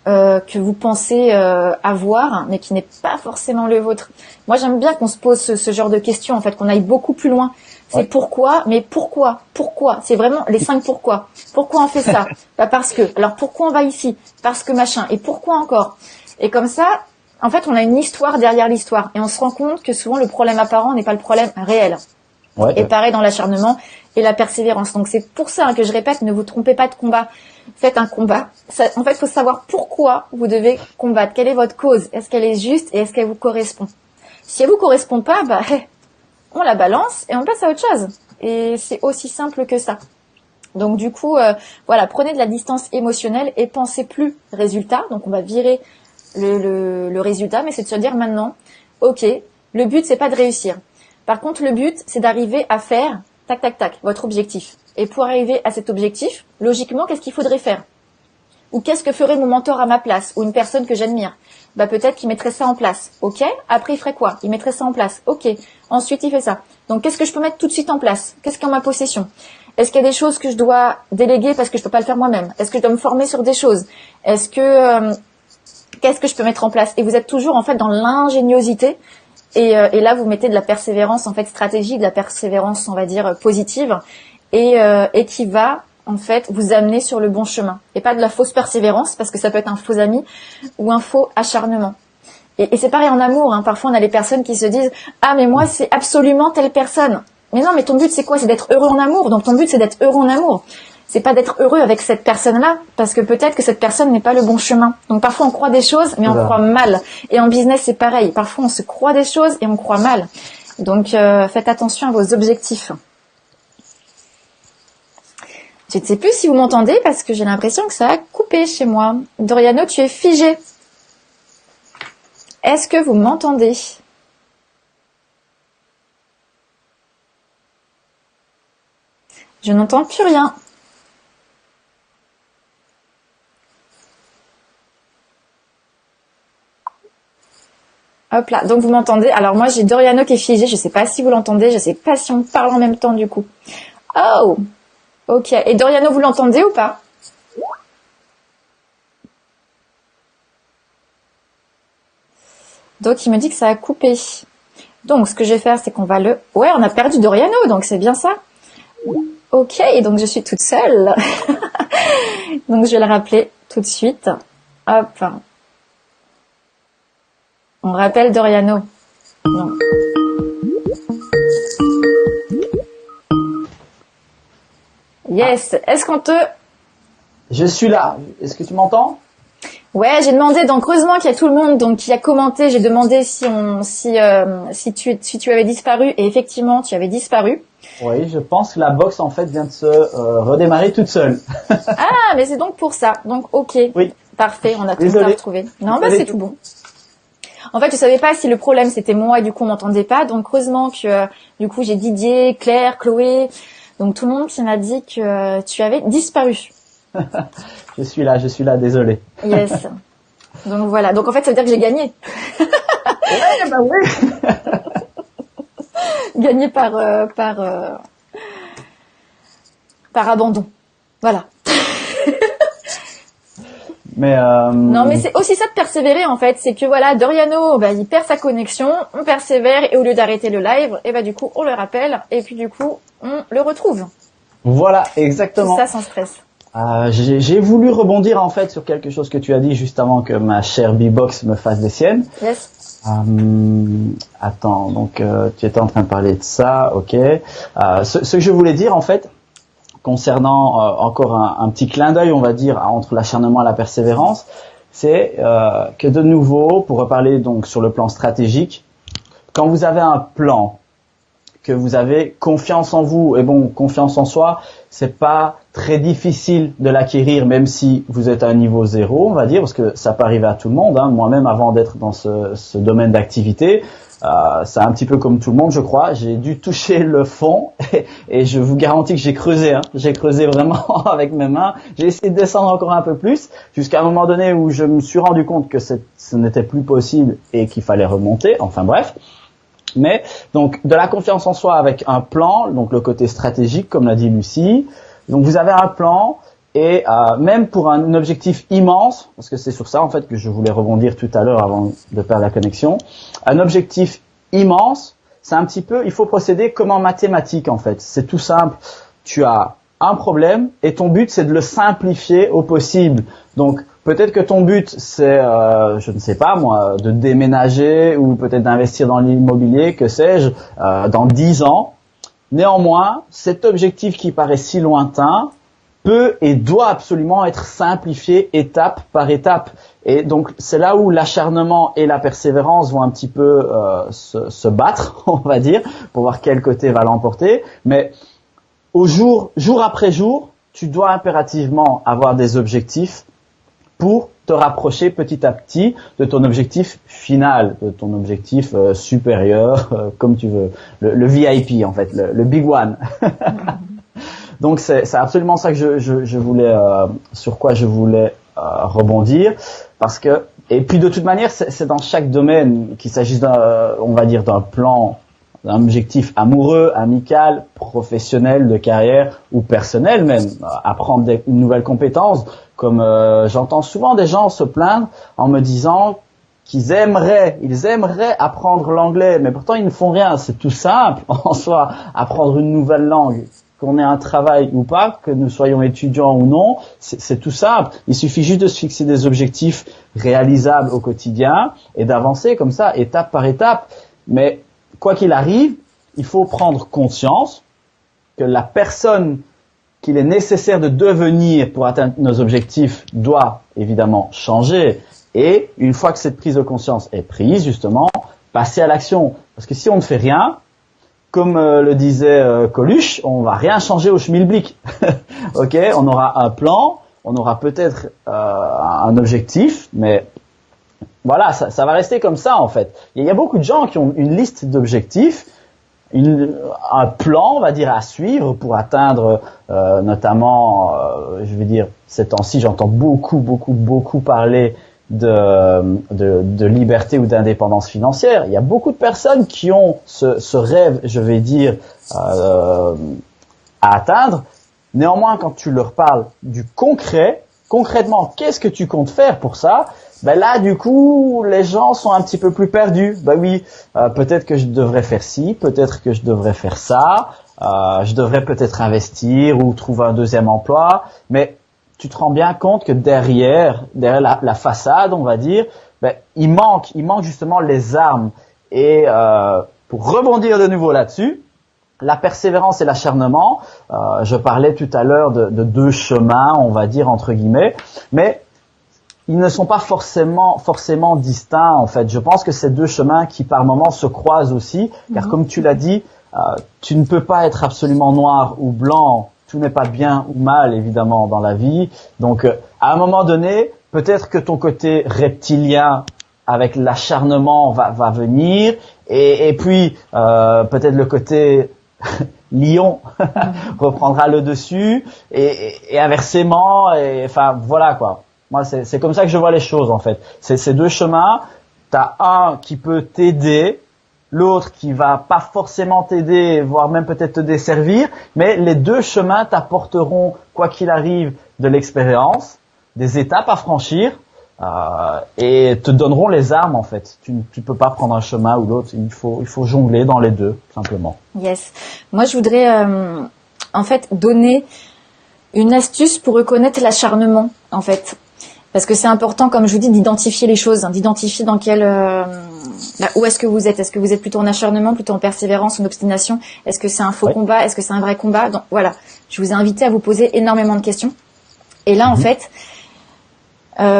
que vous pensez avoir mais qui n'est pas forcément le vôtre. Moi j'aime bien qu'on se pose ce genre de questions en fait, qu'on aille beaucoup plus loin. C'est pourquoi, mais pourquoi? C'est vraiment les 5 pourquoi. Pourquoi on fait ça? Parce que. Alors pourquoi on va ici? Parce que machin. Et pourquoi encore? Et comme ça, en fait, on a une histoire derrière l'histoire. Et on se rend compte que souvent le problème apparent n'est pas le problème réel. Ouais, Et pareil dans l'acharnement et la persévérance. Donc c'est pour ça que je répète, ne vous trompez pas de combat. Faites un combat. En fait, il faut savoir pourquoi vous devez combattre. Quelle est votre cause? Est-ce qu'elle est juste et est-ce qu'elle vous correspond? Si elle vous correspond pas, on la balance et on passe à autre chose. Et c'est aussi simple que ça. Donc du coup, voilà, prenez de la distance émotionnelle et pensez plus résultat. Donc on va virer le résultat, mais c'est de se dire maintenant, ok, le but c'est pas de réussir. Par contre, le but c'est d'arriver à faire tac tac tac votre objectif. Et pour arriver à cet objectif, logiquement, qu'est-ce qu'il faudrait faire? Ou qu'est-ce que ferait mon mentor à ma place ou une personne que j'admire? Peut-être qu'il mettrait ça en place. Ok. Après, il ferait quoi? Il mettrait ça en place. Ok. Ensuite, il fait ça. Donc, qu'est-ce que je peux mettre tout de suite en place? Qu'est-ce qui est en ma possession? Est-ce qu'il y a des choses que je dois déléguer parce que je peux pas le faire moi-même? Est-ce que je dois me former sur des choses? Est-ce que qu'est-ce que je peux mettre en place? Et vous êtes toujours en fait dans l'ingéniosité. Et là, vous mettez de la persévérance en fait stratégique, de la persévérance, on va dire positive, et qui va en fait vous amener sur le bon chemin. Et pas de la fausse persévérance parce que ça peut être un faux ami ou un faux acharnement. Et c'est pareil en amour. Parfois, on a les personnes qui se disent ah mais moi c'est absolument telle personne. Mais non, mais ton but c'est quoi? C'est d'être heureux en amour. Donc ton but c'est d'être heureux en amour. C'est pas d'être heureux avec cette personne-là, parce que peut-être que cette personne n'est pas le bon chemin. Donc parfois on croit des choses, mais on croit mal. Et en business c'est pareil. Parfois on se croit des choses et on croit mal. Donc faites attention à vos objectifs. Je ne sais plus si vous m'entendez parce que j'ai l'impression que ça a coupé chez moi. Doriano, tu es figé. Est-ce que vous m'entendez? Je n'entends plus rien. Hop là, donc vous m'entendez. Alors moi j'ai Doriano qui est figé, je ne sais pas si vous l'entendez, je ne sais pas si on parle en même temps du coup. Oh, ok. Et Doriano, vous l'entendez ou pas? Donc il me dit que ça a coupé. Donc ce que je vais faire, c'est qu'on va le... Ouais, on a perdu Doriano, donc c'est bien ça. Ok, et donc je suis toute seule. Donc je vais le rappeler tout de suite. Hop. On rappelle Doriano. Non. Yes. Est-ce qu'on te... Je suis là. Est-ce que tu m'entends? Ouais, j'ai demandé, donc heureusement qu'il y a tout le monde donc qui a commenté. J'ai demandé si tu avais disparu, et effectivement tu avais disparu. Oui, je pense que la box en fait vient de se redémarrer toute seule. Ah, mais c'est donc pour ça. Donc ok. Oui. Parfait, on a tout à retrouver. Non, c'est tout bon. En fait, je savais pas si le problème c'était moi et du coup on m'entendait pas. Donc heureusement que du coup j'ai Didier, Claire, Chloé, donc tout le monde qui m'a dit que tu avais disparu. Je suis là, désolé. Yes. Donc voilà. Donc en fait, ça veut dire que j'ai gagné. Ouais, bah oui. Gagné par abandon. Voilà. Mais non, mais c'est aussi ça de persévérer en fait, c'est que voilà, Doriano, il perd sa connexion, on persévère et au lieu d'arrêter le live, et du coup on le rappelle et puis du coup on le retrouve. Voilà, exactement. Tout ça sans stress. J'ai voulu rebondir en fait sur quelque chose que tu as dit juste avant que ma chère B-Box me fasse des siennes. Yes. Attends, donc tu étais en train de parler de ça, ok. Ce que je voulais dire en fait, concernant encore un petit clin d'œil, on va dire, entre l'acharnement et la persévérance, c'est que de nouveau, pour reparler donc sur le plan stratégique, quand vous avez un plan, que vous avez confiance en vous, et bon, confiance en soi, c'est pas très difficile de l'acquérir, même si vous êtes à un niveau 0, on va dire, parce que ça peut arriver à tout le monde. Moi-même, avant d'être dans ce domaine d'activité, c'est un petit peu comme tout le monde, je crois. J'ai dû toucher le fond et je vous garantis que j'ai creusé. J'ai creusé vraiment avec mes mains. J'ai essayé de descendre encore un peu plus jusqu'à un moment donné où je me suis rendu compte que ce n'était plus possible et qu'il fallait remonter. Enfin bref. Mais donc de la confiance en soi avec un plan, donc le côté stratégique comme l'a dit Lucie. Donc vous avez un plan et même pour un objectif immense, parce que c'est sur ça en fait que je voulais rebondir tout à l'heure avant de perdre la connexion, un objectif immense, c'est un petit peu, il faut procéder comme en mathématiques en fait. C'est tout simple. Tu as un problème et ton but c'est de le simplifier au possible. Donc peut-être que ton but c'est, je ne sais pas moi, de déménager ou peut-être d'investir dans l'immobilier, que sais-je, dans 10 ans. Néanmoins, cet objectif qui paraît si lointain peut et doit absolument être simplifié étape par étape. Et donc, c'est là où l'acharnement et la persévérance vont un petit peu se battre, on va dire, pour voir quel côté va l'emporter. Mais jour après jour, tu dois impérativement avoir des objectifs pour te rapprocher petit à petit de ton objectif final, de ton objectif supérieur, comme tu veux, le VIP en fait, le big one. Donc c'est absolument ça que je voulais, sur quoi je voulais rebondir, parce que et puis de toute manière c'est dans chaque domaine, qu'il s'agisse on va dire d'un plan, d'un objectif amoureux, amical, professionnel, de carrière ou personnel même, apprendre une nouvelle compétence. Comme j'entends souvent des gens se plaindre en me disant qu'ils aimeraient apprendre l'anglais, mais pourtant ils ne font rien. C'est tout simple en soi, apprendre une nouvelle langue, qu'on ait un travail ou pas, que nous soyons étudiants ou non, c'est tout simple. Il suffit juste de se fixer des objectifs réalisables au quotidien et d'avancer comme ça, étape par étape. Mais quoi qu'il arrive, il faut prendre conscience que la personne qu'il est nécessaire de devenir pour atteindre nos objectifs doit évidemment changer. Et une fois que cette prise de conscience est prise, justement, passer à l'action. Parce que si on ne fait rien, comme le disait Coluche, on va rien changer au schmilblick. Ok, on aura un plan, on aura peut-être un objectif, mais voilà, ça va rester comme ça en fait. Il y a beaucoup de gens qui ont une liste d'objectifs, un plan, on va dire, à suivre pour atteindre, notamment, je veux dire, ces temps-ci, j'entends beaucoup parler de liberté ou d'indépendance financière. Il y a beaucoup de personnes qui ont ce rêve, je vais dire, à atteindre. Néanmoins, quand tu leur parles du concrètement, qu'est-ce que tu comptes faire pour ça? Ben là, du coup, les gens sont un petit peu plus perdus. Ben oui, peut-être que je devrais faire ci, peut-être que je devrais faire ça, je devrais peut-être investir ou trouver un deuxième emploi, mais tu te rends bien compte que derrière la façade, on va dire, ben, il manque justement les armes. Et pour rebondir de nouveau là-dessus, la persévérance et l'acharnement, je parlais tout à l'heure de deux chemins, on va dire entre guillemets, mais ils ne sont pas forcément distincts en fait. Je pense que c'est deux chemins qui par moments se croisent aussi, car comme tu l'as dit, tu ne peux pas être absolument noir ou blanc. Tout n'est pas bien ou mal, évidemment, dans la vie. Donc, à un moment donné, peut-être que ton côté reptilien, avec l'acharnement, va venir. Et puis, peut-être le côté lion reprendra le dessus. Et inversement, enfin, voilà, quoi. Moi, c'est comme ça que je vois les choses, en fait. C'est ces deux chemins. T'as un qui peut t'aider, l'autre qui va pas forcément t'aider, voire même peut-être te desservir, mais les deux chemins t'apporteront, quoi qu'il arrive, de l'expérience, des étapes à franchir, et te donneront les armes en fait. Tu peux pas prendre un chemin ou l'autre, il faut jongler dans les deux, simplement. Yes. Moi, je voudrais en fait donner une astuce pour reconnaître l'acharnement, en fait. Parce que c'est important, comme je vous dis, d'identifier les choses, d'identifier dans quel où est-ce que vous êtes. Est-ce que vous êtes plutôt en acharnement, plutôt en persévérance, en obstination? Est-ce que c'est un faux combat? Est-ce que c'est un vrai combat? Donc voilà, je vous ai invité à vous poser énormément de questions. Et là, en fait,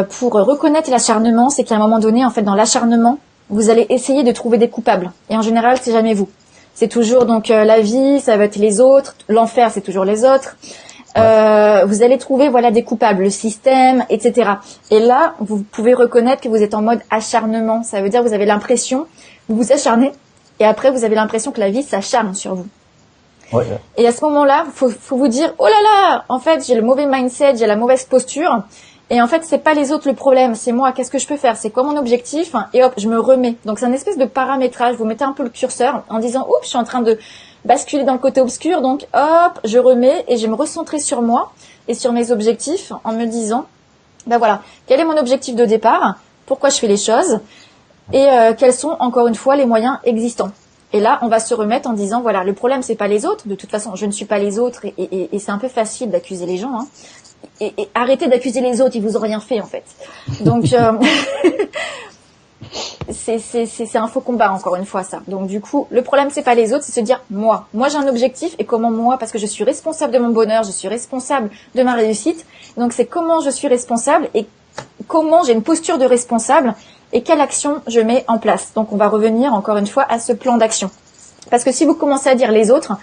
pour reconnaître l'acharnement, c'est qu'à un moment donné, en fait, dans l'acharnement, vous allez essayer de trouver des coupables. Et en général, c'est jamais vous. C'est toujours donc la vie, ça va être les autres. L'enfer, c'est toujours les autres. Vous allez trouver des coupables, le système, etc. Et là, vous pouvez reconnaître que vous êtes en mode acharnement. Ça veut dire que vous avez l'impression, vous vous acharnez, et après vous avez l'impression que la vie s'acharne sur vous. Ouais. Et à ce moment-là, faut vous dire, oh là là, en fait, j'ai le mauvais mindset, j'ai la mauvaise posture, et en fait, c'est pas les autres le problème, c'est moi. Qu'est-ce que je peux faire? C'est quoi mon objectif? Et hop, je me remets. Donc c'est une espèce de paramétrage. Vous mettez un peu le curseur en disant, oups, je suis en train de basculer dans le côté obscur, donc hop, je remets et je vais me recentrer sur moi et sur mes objectifs en me disant, ben voilà, quel est mon objectif de départ, pourquoi je fais les choses et quels sont encore une fois les moyens existants. Et là, on va se remettre en disant, voilà, le problème c'est pas les autres, de toute façon, je ne suis pas les autres et c'est un peu facile d'accuser les gens, hein. Et arrêtez d'accuser les autres, ils vous ont rien fait en fait. Donc c'est un faux combat, encore une fois, ça. Donc du coup, le problème c'est pas les autres, c'est se dire moi j'ai un objectif, et comment moi, parce que je suis responsable de mon bonheur, je suis responsable de ma réussite. Donc c'est comment je suis responsable et comment j'ai une posture de responsable et quelle action je mets en place. Donc on va revenir encore une fois à ce plan d'action. Parce que si vous commencez à dire les autres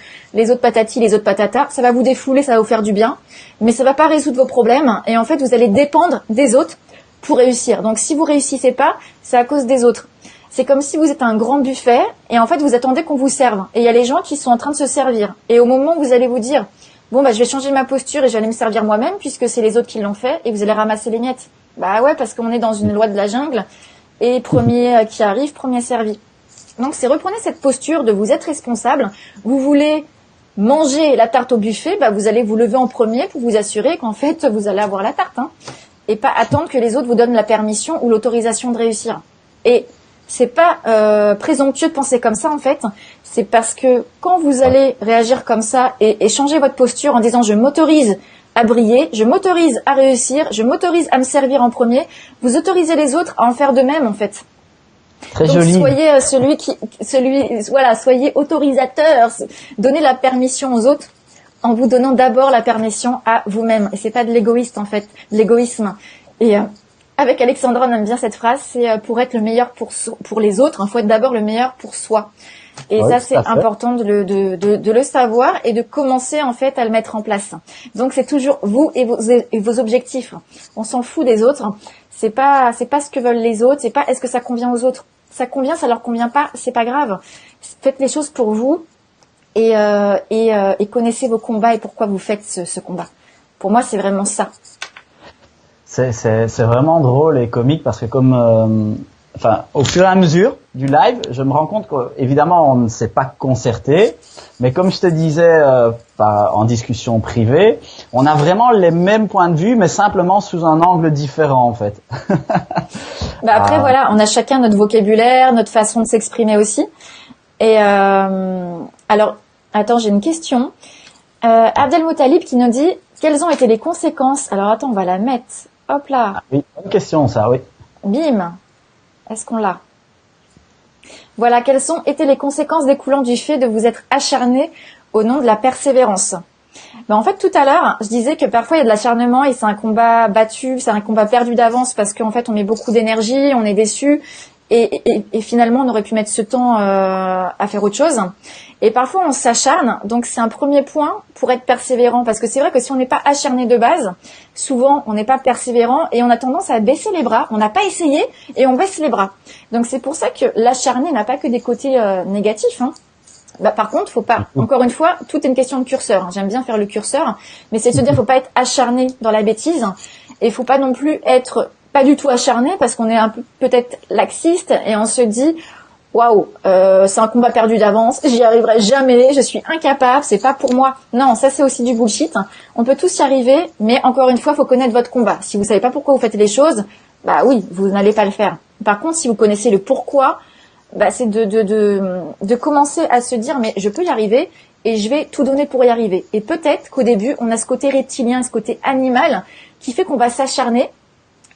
patati, les autres patata, ça va vous défouler, ça va vous faire du bien, mais ça va pas résoudre vos problèmes, et en fait vous allez dépendre des autres pour réussir. Donc si vous réussissez pas, c'est à cause des autres. C'est comme si vous êtes un grand buffet, et en fait vous attendez qu'on vous serve, et il y a les gens qui sont en train de se servir, et au moment où vous allez vous dire bon je vais changer ma posture et je vais aller me servir moi-même puisque c'est les autres qui l'ont fait, et vous allez ramasser les miettes. Bah ouais, parce qu'on est dans une loi de la jungle, et premier qui arrive, premier servi. Donc c'est reprenez cette posture de vous être responsable. Vous voulez manger la tarte au buffet, vous allez vous lever en premier pour vous assurer qu'en fait vous allez avoir la tarte, et pas attendre que les autres vous donnent la permission ou l'autorisation de réussir. Et c'est pas présomptueux de penser comme ça en fait, c'est parce que quand vous allez réagir comme ça et changer votre posture en disant je m'autorise à briller, je m'autorise à réussir, je m'autorise à me servir en premier, vous autorisez les autres à en faire de même en fait. Très Donc, joli. soyez soyez autorisateur, donnez la permission aux autres en vous donnant d'abord la permission à vous-même. Et c'est pas de l'égoïsme en fait, de l'égoïsme. Et avec Alexandra, on aime bien cette phrase, c'est pour être le meilleur pour les autres, il faut être d'abord le meilleur pour soi. Et ouais, ça, c'est important de le savoir et de commencer en fait à le mettre en place. Donc c'est toujours vous et vos objectifs. On s'en fout des autres. C'est pas ce que veulent les autres. C'est pas est-ce que ça convient aux autres. Ça convient, ça leur convient pas, c'est pas grave. Faites les choses pour vous et connaissez vos combats et pourquoi vous faites ce combat. Pour moi, c'est vraiment ça. C'est vraiment drôle et comique parce que comme au fur et à mesure du live, je me rends compte qu'évidemment on ne s'est pas concerté, mais comme je te disais en discussion privée, on a vraiment les mêmes points de vue, mais simplement sous un angle différent en fait. Après voilà, on a chacun notre vocabulaire, notre façon de s'exprimer aussi. Et alors, attends, j'ai une question. Abdel Moutalib qui nous dit quelles ont été les conséquences. Alors attends, on va la mettre. Hop là. Ah, oui, bonne question ça, oui. Bim. Est-ce qu'on l'a? Voilà, quelles ont été les conséquences découlant du fait de vous être acharné au nom de la persévérance? En fait, tout à l'heure, je disais que parfois il y a de l'acharnement et c'est un combat battu, c'est un combat perdu d'avance parce qu'en fait on met beaucoup d'énergie, on est déçu et finalement on aurait pu mettre ce temps à faire autre chose. Et parfois on s'acharne, donc c'est un premier point pour être persévérant parce que c'est vrai que si on n'est pas acharné de base, souvent on n'est pas persévérant et on a tendance à baisser les bras, on n'a pas essayé et on baisse les bras. Donc c'est pour ça que l'acharné n'a pas que des côtés négatifs, par contre, faut pas. Encore une fois, tout est une question de curseur. J'aime bien faire le curseur, mais c'est de se dire, faut pas être acharné dans la bêtise, et faut pas non plus être pas du tout acharné parce qu'on est un peu peut-être laxiste et on se dit, waouh, c'est un combat perdu d'avance, j'y arriverai jamais, je suis incapable, c'est pas pour moi. Non, ça c'est aussi du bullshit. On peut tous y arriver, mais encore une fois, faut connaître votre combat. Si vous savez pas pourquoi vous faites les choses, oui, vous n'allez pas le faire. Par contre, si vous connaissez le pourquoi, c'est de commencer à se dire mais je peux y arriver et je vais tout donner pour y arriver. Et peut-être qu'au début, on a ce côté reptilien, ce côté animal qui fait qu'on va s'acharner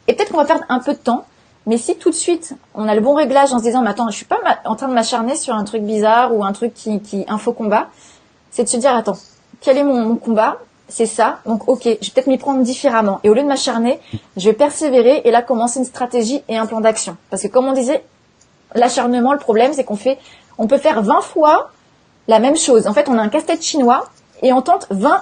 et peut-être qu'on va perdre un peu de temps. Mais si tout de suite, on a le bon réglage en se disant mais attends, je suis pas en train de m'acharner sur un truc bizarre ou un truc qui un faux combat, c'est de se dire attends, quel est mon combat? C'est ça. Donc ok, je vais peut-être m'y prendre différemment. Et au lieu de m'acharner, je vais persévérer et là commencer une stratégie et un plan d'action. Parce que comme on disait, l'acharnement, le problème, c'est on peut faire 20 fois la même chose. En fait, on a un casse-tête chinois et on tente 20,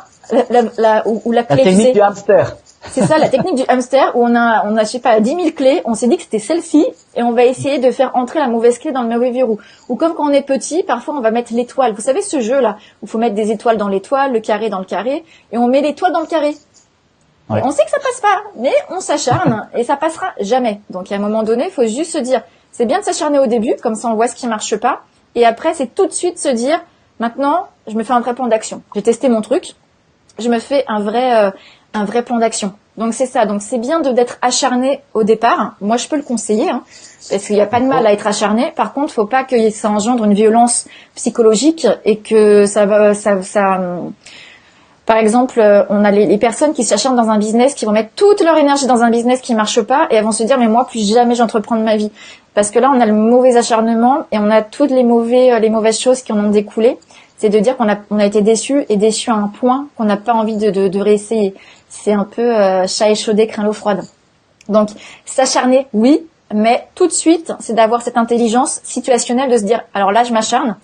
la clé. La technique du hamster. C'est ça, la technique du hamster où on a, je sais pas, 10 000 clés. On s'est dit que c'était celle-ci et on va essayer de faire entrer la mauvaise clé dans le mauvais verrou. Ou comme quand on est petit, parfois on va mettre l'étoile. Vous savez ce jeu-là où il faut mettre des étoiles dans l'étoile, le carré dans le carré et on met l'étoile dans le carré. Ouais. On sait que ça passe pas, mais on s'acharne et ça passera jamais. Donc à un moment donné, il faut juste se dire c'est bien de s'acharner au début, comme ça on voit ce qui marche pas. Et après, c'est tout de suite se dire, maintenant, je me fais un vrai plan d'action. J'ai testé mon truc, je me fais un vrai plan d'action. Donc c'est ça. Donc c'est bien d'être acharné au départ. Moi, je peux le conseiller, parce qu'il n'y a pas de mal à être acharné. Par contre, faut pas que ça engendre une violence psychologique et que Par exemple, on a les personnes qui s'acharnent dans un business, qui vont mettre toute leur énergie dans un business qui marche pas, et elles vont se dire mais moi plus jamais j'entreprends de ma vie, parce que là on a le mauvais acharnement et on a toutes les mauvaises choses qui en ont découlé. C'est de dire qu'on a été déçu à un point qu'on n'a pas envie de réessayer. C'est un peu chat échaudé craint l'eau froide. Donc s'acharner, oui, mais tout de suite c'est d'avoir cette intelligence situationnelle de se dire alors là je m'acharne,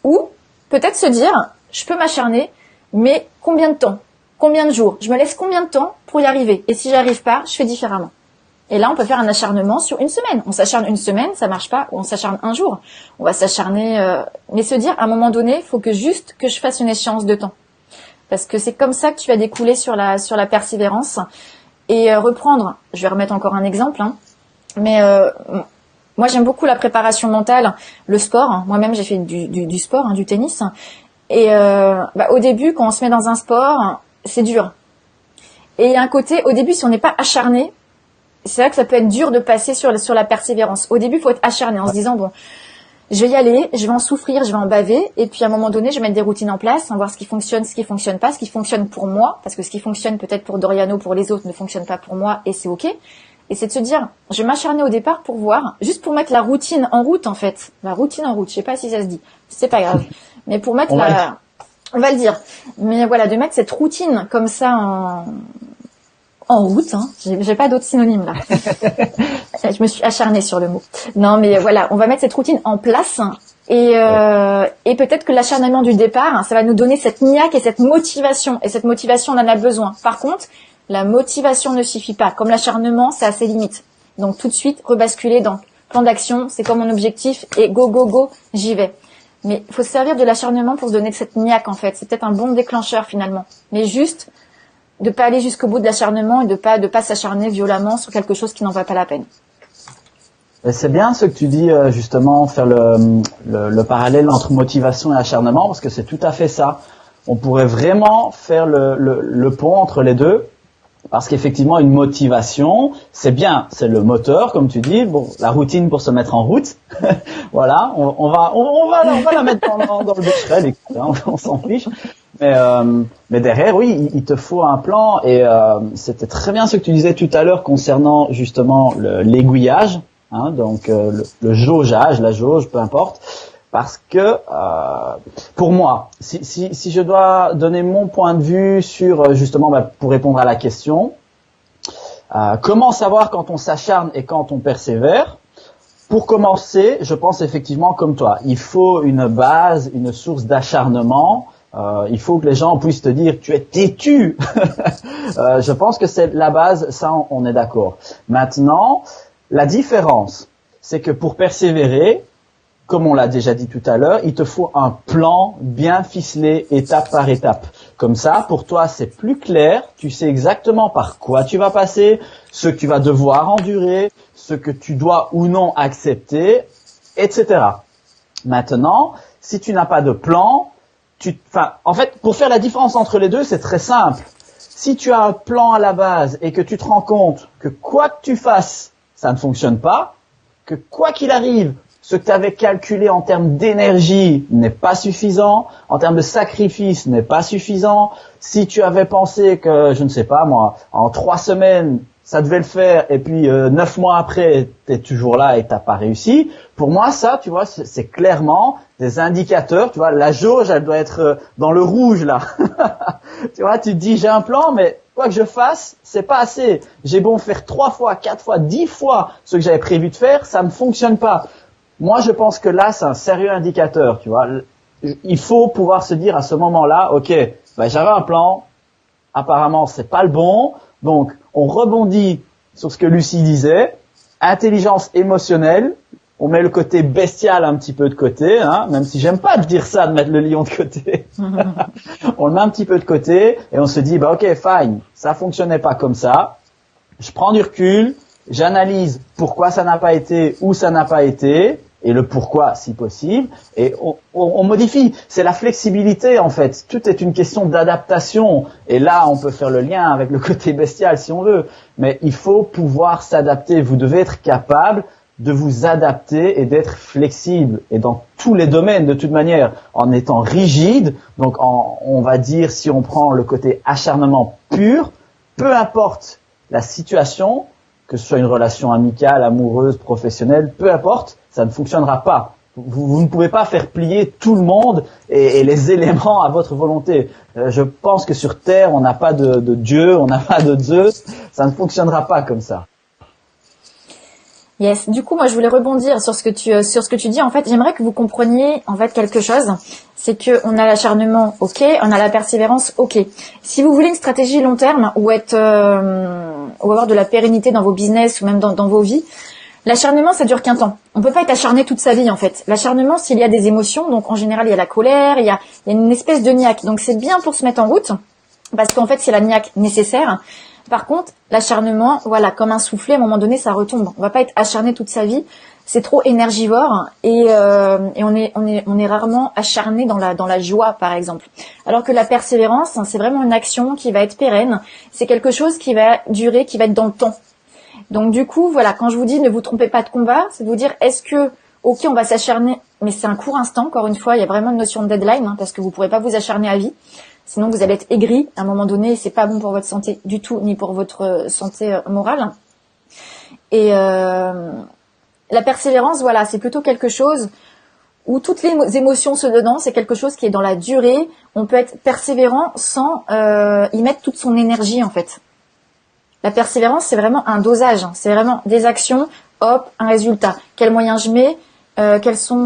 ou peut-être se dire je peux m'acharner, mais combien de temps? Combien de jours? Je me laisse combien de temps pour y arriver? Et si j'arrive pas, je fais différemment. Et là, on peut faire un acharnement sur une semaine. On s'acharne une semaine, ça marche pas, ou on s'acharne un jour. On va s'acharner, mais se dire, à un moment donné, il faut que je fasse une échéance de temps. Parce que c'est comme ça que tu vas découler sur la persévérance. Et reprendre, je vais remettre encore un exemple, hein, mais moi j'aime beaucoup la préparation mentale, le sport. Moi-même, j'ai fait du sport, hein, du tennis. Et au début, quand on se met dans un sport, c'est dur. Et il y a un côté, au début, si on n'est pas acharné, c'est vrai que ça peut être dur de passer sur la persévérance. Au début, il faut être acharné en se disant, bon, je vais y aller, je vais en souffrir, je vais en baver, et puis à un moment donné, je vais mettre des routines en place, voir ce qui fonctionne pas, ce qui fonctionne pour moi, parce que ce qui fonctionne peut-être pour Doriano, pour les autres, ne fonctionne pas pour moi, et c'est ok. Et c'est de se dire, je vais m'acharner au départ pour voir, juste pour mettre la routine en route, en fait. La routine en route, je sais pas si ça se dit, c'est pas grave. Mais pour mettre on va le dire. Mais voilà, de mettre cette routine comme ça en route, hein. J'ai pas d'autres synonymes, là. Je me suis acharnée sur le mot. Non, mais voilà, on va mettre cette routine en place. Et peut-être que l'acharnement du départ, hein, ça va nous donner cette niaque et cette motivation. Et cette motivation, on en a besoin. Par contre, la motivation ne suffit pas. Comme l'acharnement, ça a ses limites. Donc tout de suite, rebasculer dans plan d'action, c'est comme mon objectif, et go, j'y vais. Mais il faut se servir de l'acharnement pour se donner de cette niaque, en fait. C'est peut-être un bon déclencheur, finalement. Mais juste de pas aller jusqu'au bout de l'acharnement et de pas s'acharner violemment sur quelque chose qui n'en vaut pas la peine. Et c'est bien ce que tu dis, justement, faire le parallèle entre motivation et acharnement, parce que c'est tout à fait ça. On pourrait vraiment faire le pont entre les deux. Parce qu'effectivement, une motivation, c'est bien, c'est le moteur, comme tu dis, bon, la routine pour se mettre en route. Voilà, on va la mettre dans le becherel, écoute, hein, on s'en fiche. Mais derrière, oui, il te faut un plan, et c'était très bien ce que tu disais tout à l'heure concernant justement l'aiguillage, hein, donc le jaugeage, la jauge, peu importe. Parce que pour moi, si je dois donner mon point de vue sur justement pour répondre à la question, comment savoir quand on s'acharne et quand on persévère? Pour commencer, je pense effectivement comme toi, il faut une base, une source d'acharnement. Il faut que les gens puissent te dire tu es têtu. Je pense que c'est la base, ça on est d'accord. Maintenant, la différence, c'est que pour persévérer, comme on l'a déjà dit tout à l'heure, il te faut un plan bien ficelé étape par étape. Comme ça, pour toi, c'est plus clair, tu sais exactement par quoi tu vas passer, ce que tu vas devoir endurer, ce que tu dois ou non accepter, etc. Maintenant, si tu n'as pas de plan, en fait, pour faire la différence entre les deux, c'est très simple. Si tu as un plan à la base et que tu te rends compte que quoi que tu fasses, ça ne fonctionne pas, que quoi qu'il arrive, ce que tu avais calculé en termes d'énergie n'est pas suffisant, en termes de sacrifice n'est pas suffisant. Si tu avais pensé que, je ne sais pas moi, en 3 semaines, ça devait le faire, et puis 9 mois après, tu es toujours là et t'as pas réussi. Pour moi, ça, tu vois, c'est clairement des indicateurs. Tu vois, la jauge, elle doit être dans le rouge, là. Tu vois, tu te dis, j'ai un plan, mais quoi que je fasse, c'est pas assez. J'ai beau faire 3 fois, 4 fois, 10 fois ce que j'avais prévu de faire, ça ne fonctionne pas. Moi, je pense que là, c'est un sérieux indicateur, tu vois. Il faut pouvoir se dire à ce moment-là, ok, j'avais un plan, apparemment, c'est pas le bon, donc on rebondit sur ce que Lucie disait, intelligence émotionnelle, on met le côté bestial un petit peu de côté, hein, même si j'aime pas dire ça, de mettre le lion de côté. On le met un petit peu de côté, et on se dit, ok, fine, ça fonctionnait pas comme ça, je prends du recul, j'analyse pourquoi ça n'a pas été, où ça n'a pas été, et le pourquoi si possible, et on modifie. C'est la flexibilité en fait. Tout est une question d'adaptation. Et là, on peut faire le lien avec le côté bestial si on veut. Mais il faut pouvoir s'adapter. Vous devez être capable de vous adapter et d'être flexible. Et dans tous les domaines, de toute manière, en étant rigide, donc on va dire, si on prend le côté acharnement pur, peu importe la situation, que ce soit une relation amicale, amoureuse, professionnelle, peu importe, ça ne fonctionnera pas. Vous ne pouvez pas faire plier tout le monde et les éléments à votre volonté. Je pense que sur Terre, on n'a pas de Dieu, on n'a pas de Zeus. Ça ne fonctionnera pas comme ça. Yes. Du coup, moi, je voulais rebondir sur ce que tu dis. En fait, j'aimerais que vous compreniez, en fait, quelque chose. C'est que on a l'acharnement, ok. On a la persévérance, ok. Si vous voulez une stratégie long terme ou avoir de la pérennité dans vos business ou même dans vos vies, l'acharnement, ça dure qu'un temps. On peut pas être acharné toute sa vie, en fait. L'acharnement, s'il y a des émotions, donc en général, il y a la colère, il y a une espèce de niaque. Donc, c'est bien pour se mettre en route, parce qu'en fait, c'est la niaque nécessaire. Par contre, l'acharnement, voilà, comme un soufflet, à un moment donné, ça retombe. On va pas être acharné toute sa vie. C'est trop énergivore et on est rarement acharné dans la joie, par exemple. Alors que la persévérance, c'est vraiment une action qui va être pérenne. C'est quelque chose qui va durer, qui va être dans le temps. Donc du coup, voilà, quand je vous dis ne vous trompez pas de combat, c'est de vous dire est-ce que, ok, on va s'acharner, mais c'est un court instant, encore une fois, il y a vraiment une notion de deadline, parce que vous pourrez pas vous acharner à vie, sinon vous allez être aigri à un moment donné, et c'est pas bon pour votre santé du tout, ni pour votre santé morale. Et la persévérance, voilà, c'est plutôt quelque chose où toutes les émotions se donnant, c'est quelque chose qui est dans la durée. On peut être persévérant sans y mettre toute son énergie, en fait. La persévérance, c'est vraiment un dosage. C'est vraiment des actions, hop, un résultat. Quels moyens je mets, quels sont,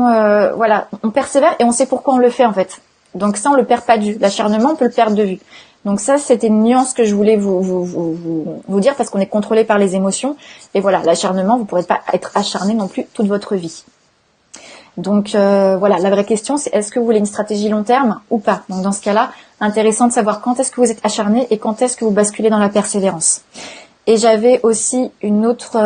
voilà. On persévère et on sait pourquoi on le fait, en fait. Donc ça, on le perd pas de vue. L'acharnement, on peut le perdre de vue. Donc ça, c'était une nuance que je voulais vous dire parce qu'on est contrôlé par les émotions. Et voilà, l'acharnement, vous pourrez pas être acharné non plus toute votre vie. Donc voilà, la vraie question, c'est est-ce que vous voulez une stratégie long terme ou pas? Donc dans ce cas-là, intéressant de savoir quand est-ce que vous êtes acharné et quand est-ce que vous basculez dans la persévérance. Et j'avais aussi une autre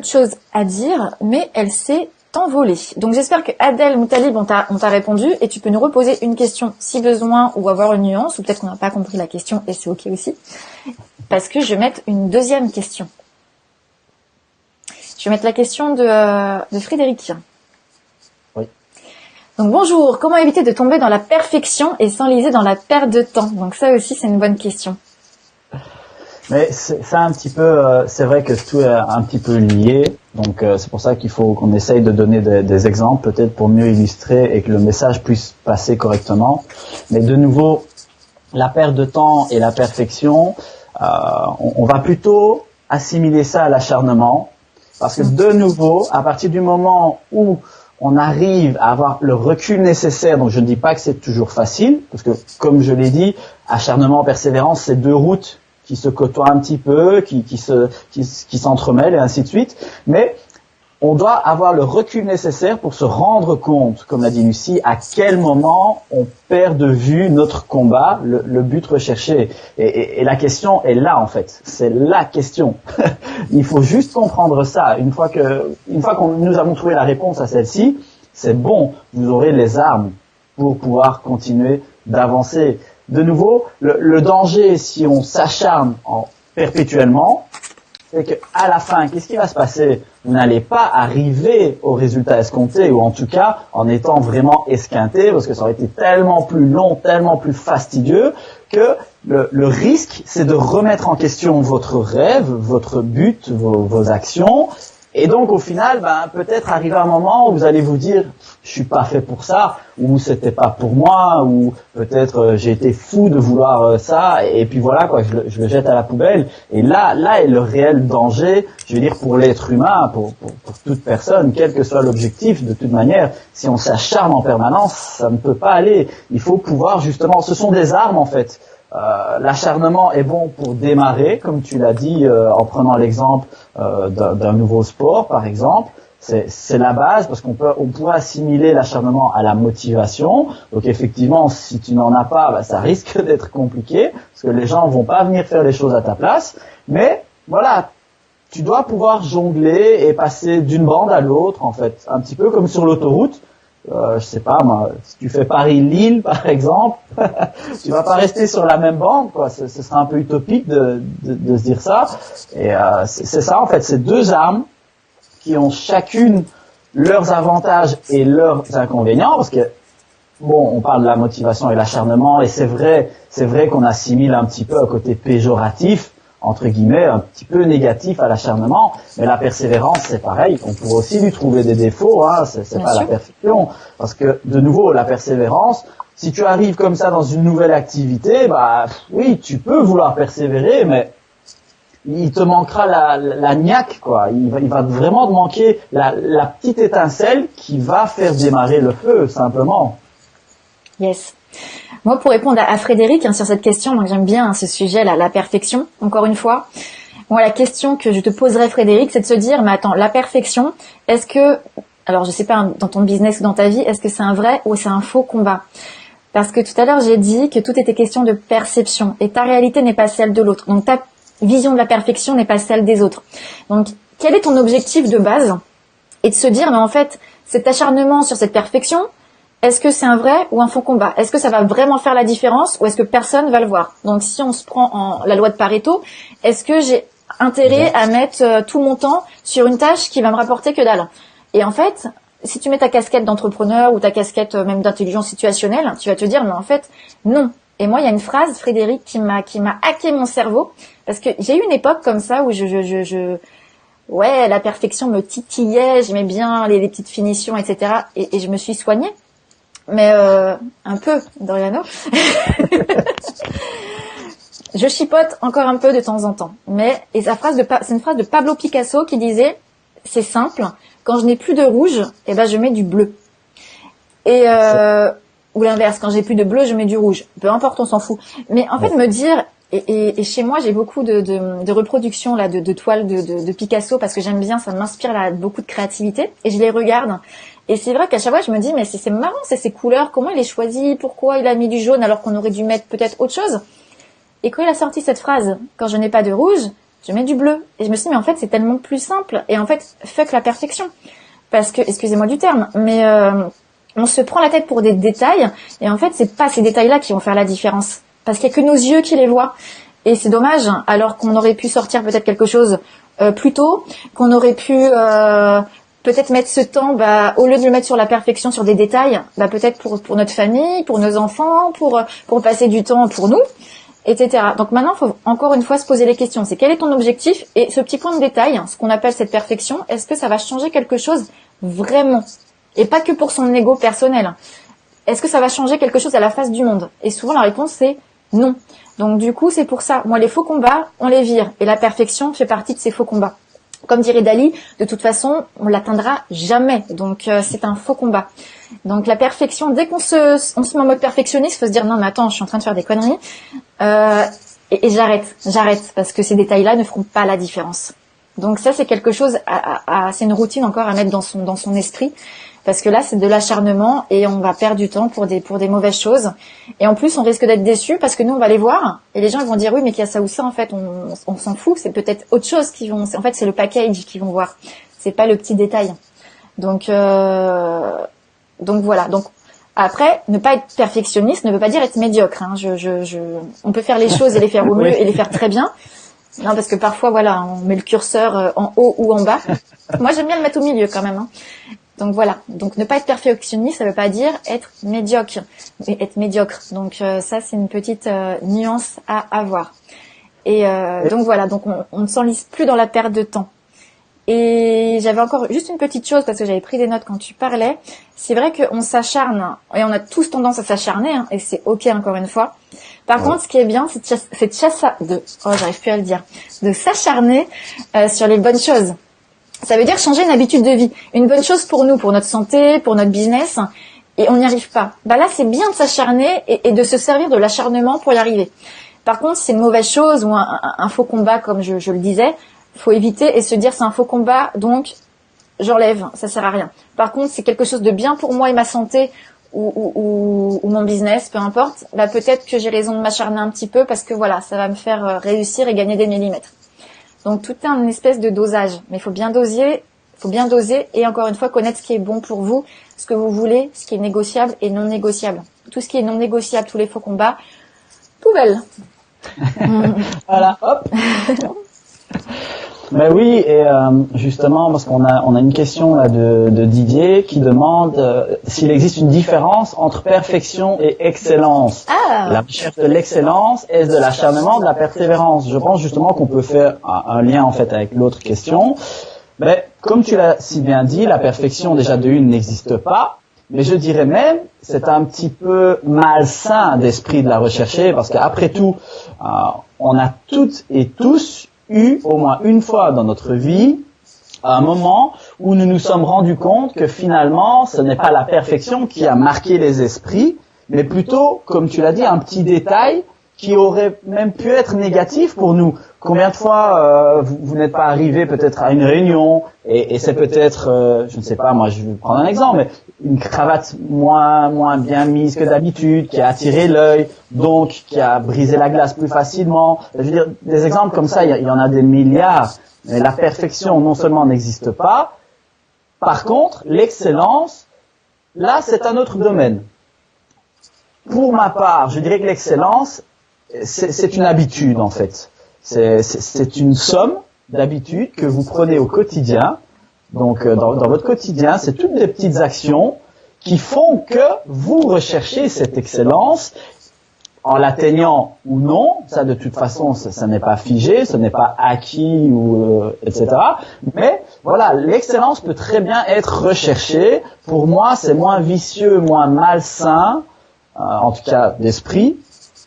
chose à dire, mais elle s'est envolée. Donc j'espère que Adèle Moutalib, on t'a répondu et tu peux nous reposer une question si besoin ou avoir une nuance ou peut-être qu'on n'a pas compris la question et c'est ok aussi. Parce que je vais mettre une deuxième question. Je vais mettre la question de Frédéric. Oui. Donc bonjour, comment éviter de tomber dans la perfection et s'enliser dans la perte de temps? Donc ça aussi c'est une bonne question. Mais c'est un petit peu, c'est vrai que tout est un petit peu lié, donc c'est pour ça qu'il faut qu'on essaye de donner des exemples peut-être pour mieux illustrer et que le message puisse passer correctement. Mais de nouveau, la perte de temps et la perfection, on va plutôt assimiler ça à l'acharnement, parce que de nouveau, à partir du moment où on arrive à avoir le recul nécessaire, donc je ne dis pas que c'est toujours facile, parce que comme je l'ai dit, acharnement, persévérance, c'est deux routes qui se côtoient un petit peu, qui s'entremêlent et ainsi de suite. Mais on doit avoir le recul nécessaire pour se rendre compte, comme l'a dit Lucie, à quel moment on perd de vue notre combat, le but recherché. Et la question est là, en fait. C'est la question. Il faut juste comprendre ça. Une fois qu'on nous avons trouvé la réponse à celle-ci, c'est bon. Vous aurez les armes pour pouvoir continuer d'avancer. De nouveau, le danger, si on s'acharne perpétuellement, c'est qu'à la fin, qu'est-ce qui va se passer? Vous n'allez pas arriver au résultat escompté, ou en tout cas en étant vraiment esquinté, parce que ça aurait été tellement plus long, tellement plus fastidieux, que le risque, c'est de remettre en question votre rêve, votre but, vos actions. Et donc, au final, peut-être arriver à un moment où vous allez vous dire, je suis pas fait pour ça, ou c'était pas pour moi, ou peut-être j'ai été fou de vouloir ça, et puis voilà, quoi, je le jette à la poubelle. Et là est le réel danger, je veux dire, pour l'être humain, pour toute personne, quel que soit l'objectif, de toute manière, si on s'acharne en permanence, ça ne peut pas aller. Il faut pouvoir, justement, ce sont des armes, en fait. L'acharnement est bon pour démarrer, comme tu l'as dit, en prenant l'exemple d'un nouveau sport, par exemple. C'est la base, parce on pourrait assimiler l'acharnement à la motivation. Donc effectivement, si tu n'en as pas, ça risque d'être compliqué, parce que les gens vont pas venir faire les choses à ta place. Mais voilà, tu dois pouvoir jongler et passer d'une bande à l'autre, en fait, un petit peu comme sur l'autoroute. je sais pas moi, si tu fais Paris-Lille par exemple, tu vas pas rester sur la même bande, quoi. Ce serait un peu utopique de se dire ça. Et c'est ça en fait, c'est deux armes qui ont chacune leurs avantages et leurs inconvénients, parce que bon, on parle de la motivation et l'acharnement, et c'est vrai qu'on assimile un petit peu un côté péjoratif, entre guillemets, un petit peu négatif à l'acharnement, mais la persévérance, c'est pareil, on pourrait aussi lui trouver des défauts, hein, c'est pas la perfection, parce que, de nouveau, la persévérance, si tu arrives comme ça dans une nouvelle activité, bah, oui, tu peux vouloir persévérer, mais il te manquera la niaque, quoi. Il va vraiment te manquer la petite étincelle qui va faire démarrer le feu, simplement. Yes. Moi, pour répondre à Frédéric sur cette question, donc j'aime bien ce sujet, la perfection. Encore une fois, moi, la question que je te poserais, Frédéric, c'est de se dire, mais attends, la perfection, est-ce que, alors je sais pas, dans ton business ou dans ta vie, est-ce que c'est un vrai ou c'est un faux combat? Parce que tout à l'heure, j'ai dit que tout était question de perception et ta réalité n'est pas celle de l'autre. Donc ta vision de la perfection n'est pas celle des autres. Donc, quel est ton objectif de base? Et de se dire, mais en fait, cet acharnement sur cette perfection, est-ce que c'est un vrai ou un faux combat? Est-ce que ça va vraiment faire la différence ou est-ce que personne va le voir? Donc, si on se prend en la loi de Pareto, est-ce que j'ai intérêt à mettre tout mon temps sur une tâche qui va me rapporter que dalle? Et en fait, si tu mets ta casquette d'entrepreneur ou ta casquette même d'intelligence situationnelle, tu vas te dire, mais en fait, non. Et moi, il y a une phrase, Frédéric, qui m'a hacké mon cerveau, parce que j'ai eu une époque comme ça où ouais, la perfection me titillait, j'aimais bien les petites finitions, etc. Et je me suis soignée, mais un peu, Doriano. Je chipote encore un peu de temps en temps, mais c'est une phrase de Pablo Picasso qui disait, c'est simple, quand je n'ai plus de rouge, eh ben je mets du bleu. Et ou l'inverse, quand j'ai plus de bleu, je mets du rouge. Peu importe, on s'en fout. Mais en fait, me dire, et chez moi, j'ai beaucoup de reproductions là, de toiles de Picasso parce que j'aime bien, ça m'inspire là beaucoup de créativité et je les regarde. Et c'est vrai qu'à chaque fois, je me dis, mais c'est marrant, c'est ces couleurs, comment il les choisi, pourquoi il a mis du jaune alors qu'on aurait dû mettre peut-être autre chose. Et quand il a sorti cette phrase, quand je n'ai pas de rouge, je mets du bleu. Et je me suis dit, mais en fait, c'est tellement plus simple. Et en fait, fuck la perfection. Parce que, excusez-moi du terme, mais on se prend la tête pour des détails, et en fait, c'est pas ces détails-là qui vont faire la différence. Parce qu'il y a que nos yeux qui les voient. Et c'est dommage, alors qu'on aurait pu sortir peut-être quelque chose plus tôt, qu'on aurait pu peut-être mettre ce temps, au lieu de le mettre sur la perfection, sur des détails, peut-être pour notre famille, pour nos enfants, pour passer du temps pour nous, etc. Donc maintenant, il faut encore une fois se poser les questions. C'est quel est ton objectif? Et ce petit point de détail, ce qu'on appelle cette perfection, est-ce que ça va changer quelque chose vraiment? Et pas que pour son ego personnel. Est-ce que ça va changer quelque chose à la face du monde? Et souvent, la réponse, c'est non. Donc, du coup, c'est pour ça. Moi, les faux combats, on les vire. Et la perfection fait partie de ces faux combats. Comme dirait Dali, de toute façon, on l'atteindra jamais. Donc, c'est un faux combat. Donc, la perfection, dès qu'on se met en mode perfectionniste, il faut se dire, non, mais attends, je suis en train de faire des conneries. Et j'arrête. Parce que ces détails-là ne feront pas la différence. Donc, ça, c'est quelque chose c'est une routine encore à mettre dans son esprit. Parce que là, c'est de l'acharnement et on va perdre du temps pour des mauvaises choses. Et en plus, on risque d'être déçus parce que nous, on va les voir et les gens ils vont dire oui, mais qu'il y a ça ou ça. En fait, on s'en fout. C'est peut-être autre chose qu'ils vont. En fait, c'est le package qu'ils vont voir. C'est pas le petit détail. Donc voilà. Donc après, ne pas être perfectionniste ne veut pas dire être médiocre. Hein. On peut faire les choses et les faire au mieux et les faire très bien. Non, parce que parfois, voilà, on met le curseur en haut ou en bas. Moi, j'aime bien le mettre au milieu quand même. Hein. Donc voilà. Donc ne pas être perfectionniste, ça veut pas dire être médiocre, mais être médiocre. Donc ça, c'est une petite nuance à avoir. Et donc voilà. Donc on ne s'enlise plus dans la perte de temps. Et j'avais encore juste une petite chose parce que j'avais pris des notes quand tu parlais. C'est vrai qu'on s'acharne et on a tous tendance à s'acharner hein, et c'est ok encore une fois. Par contre, ce qui est bien, j'arrive plus à le dire, de s'acharner sur les bonnes choses. Ça veut dire changer une habitude de vie, une bonne chose pour nous, pour notre santé, pour notre business, et on n'y arrive pas. Là, c'est bien de s'acharner et de se servir de l'acharnement pour y arriver. Par contre, c'est une mauvaise chose ou un faux combat, comme je le disais, faut éviter et se dire c'est un faux combat, donc j'enlève, ça sert à rien. Par contre, c'est quelque chose de bien pour moi et ma santé ou mon business, peu importe, peut-être que j'ai raison de m'acharner un petit peu parce que voilà, ça va me faire réussir et gagner des millimètres. Donc tout est une espèce de dosage, mais il faut bien doser et encore une fois connaître ce qui est bon pour vous ce que vous voulez, ce qui est négociable et non négociable. Tout ce qui est non négociable, tous les faux combats, poubelle. Voilà, hop. Ben oui, et justement, parce qu'on a une question là de Didier qui demande s'il existe une différence entre perfection et excellence. Ah. La recherche de l'excellence, est-ce de l'acharnement, de la persévérance? Je pense justement qu'on peut faire un lien en fait avec l'autre question. Mais comme tu l'as si bien dit, la perfection déjà de une n'existe pas. Mais je dirais même, c'est un petit peu malsain d'esprit de la rechercher, parce qu'après tout, on a toutes et tous eu au moins une fois dans notre vie un moment où nous nous sommes rendus compte que finalement ce n'est pas la perfection qui a marqué les esprits, mais plutôt, comme tu l'as dit, un petit détail qui aurait même pu être négatif pour nous. Combien de fois vous n'êtes pas arrivé peut-être à une réunion et c'est peut-être, je ne sais pas, moi je vais prendre un exemple, mais une cravate moins bien mise que d'habitude, qui a attiré l'œil, donc qui a brisé la glace plus facilement. Je veux dire, des exemples comme ça, il y en a des milliards. Mais la perfection non seulement n'existe pas, par contre, l'excellence, là c'est un autre domaine. Pour ma part, je dirais que l'excellence, c'est une habitude en fait. C'est une somme d'habitudes que vous prenez au quotidien. Donc dans votre quotidien, c'est toutes des petites actions qui font que vous recherchez cette excellence en l'atteignant ou non. Ça de toute façon, ça n'est pas figé, ce n'est pas acquis ou etc. Mais voilà, l'excellence peut très bien être recherchée. Pour moi, c'est moins vicieux, moins malsain, en tout cas d'esprit,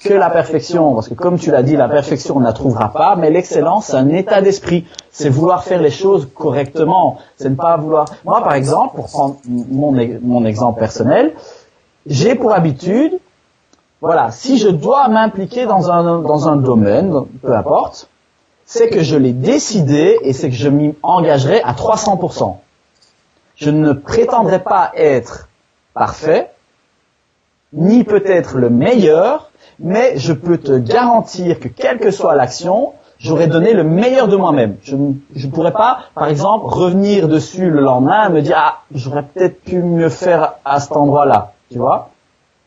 que la perfection, parce que comme tu l'as dit, la perfection on ne la trouvera pas, mais l'excellence c'est un état d'esprit, c'est vouloir faire les choses correctement, c'est ne pas vouloir. Moi par exemple, pour prendre mon exemple personnel, j'ai pour habitude, voilà, si je dois m'impliquer dans un domaine, peu importe, c'est que je l'ai décidé et c'est que je m'y engagerai à 300%. Je ne prétendrai pas être parfait, ni peut-être le meilleur, mais je peux te garantir que quelle que soit l'action, j'aurais donné le meilleur de moi-même. Je ne pourrais pas, par exemple, revenir dessus le lendemain et me dire « Ah, j'aurais peut-être pu mieux faire à cet endroit-là. » Tu vois?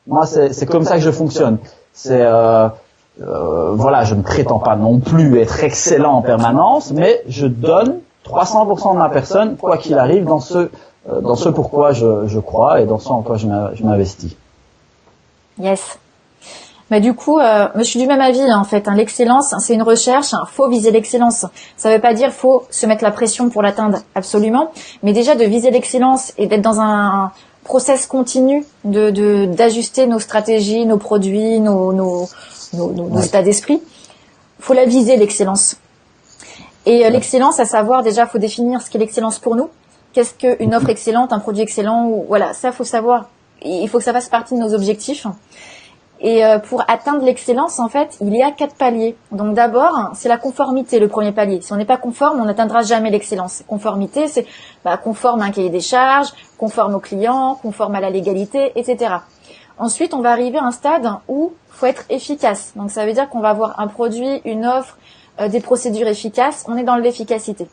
Moi, c'est comme ça que je fonctionne. Voilà, je ne prétends pas non plus être excellent en permanence, mais je donne 300% de ma personne, quoi qu'il arrive, dans ce pourquoi je crois et dans ce en quoi je m'investis. Yes. Mais du coup, je suis du même avis en fait. L'excellence, c'est une recherche. Faut viser l'excellence. Ça veut pas dire faut se mettre la pression pour l'atteindre absolument, mais déjà de viser l'excellence et d'être dans un process continu d'ajuster nos stratégies, nos produits, nos états d'esprit. Faut la viser l'excellence. Et l'excellence, à savoir déjà, faut définir ce qu'est l'excellence pour nous. Qu'est-ce qu'une offre excellente, un produit excellent, ou voilà, ça faut savoir. Il faut que ça fasse partie de nos objectifs. Et pour atteindre l'excellence, en fait, il y a 4 paliers. Donc d'abord, c'est la conformité, le premier palier. Si on n'est pas conforme, on n'atteindra jamais l'excellence. Conformité, c'est conforme à un cahier des charges, conforme aux clients, conforme à la légalité, etc. Ensuite, on va arriver à un stade où il faut être efficace. Donc ça veut dire qu'on va avoir un produit, une offre, des procédures efficaces. On est dans l'efficacité.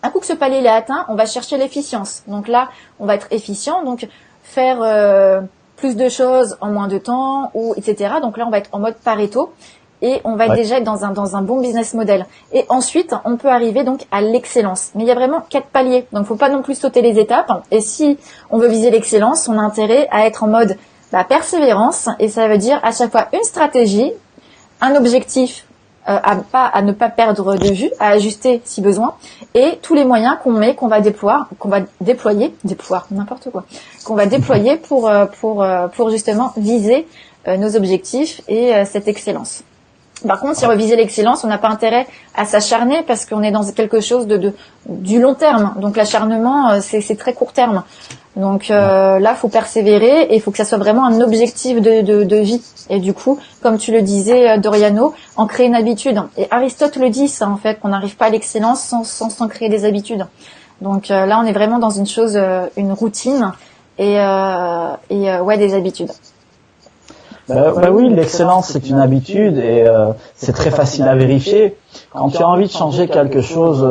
Un coup que ce palier est atteint, on va chercher l'efficience. Donc là, on va être efficient, donc faire plus de choses en moins de temps, ou etc. Donc là, on va être en mode Pareto et on va déjà être dans un bon business model. Et ensuite, on peut arriver donc à l'excellence. Mais il y a vraiment 4 paliers. Donc, faut pas non plus sauter les étapes. Et si on veut viser l'excellence, on a intérêt à être en mode persévérance. Et ça veut dire à chaque fois une stratégie, un objectif à ne pas perdre de vue, à ajuster si besoin, et tous les moyens qu'on va déployer pour justement viser nos objectifs et cette excellence. Par contre, si on veut viser l'excellence, on n'a pas intérêt à s'acharner parce qu'on est dans quelque chose du long terme. Donc l'acharnement, c'est très court terme. Donc là, faut persévérer et il faut que ça soit vraiment un objectif de vie. Et du coup, comme tu le disais, Doriano, en créer une habitude. Et Aristote le dit, ça en fait, qu'on n'arrive pas à l'excellence sans créer des habitudes. Donc là, on est vraiment dans une chose, une routine et des habitudes. Oui, l'excellence c'est une habitude et c'est très facile à vérifier. Quand tu as envie de changer quelque chose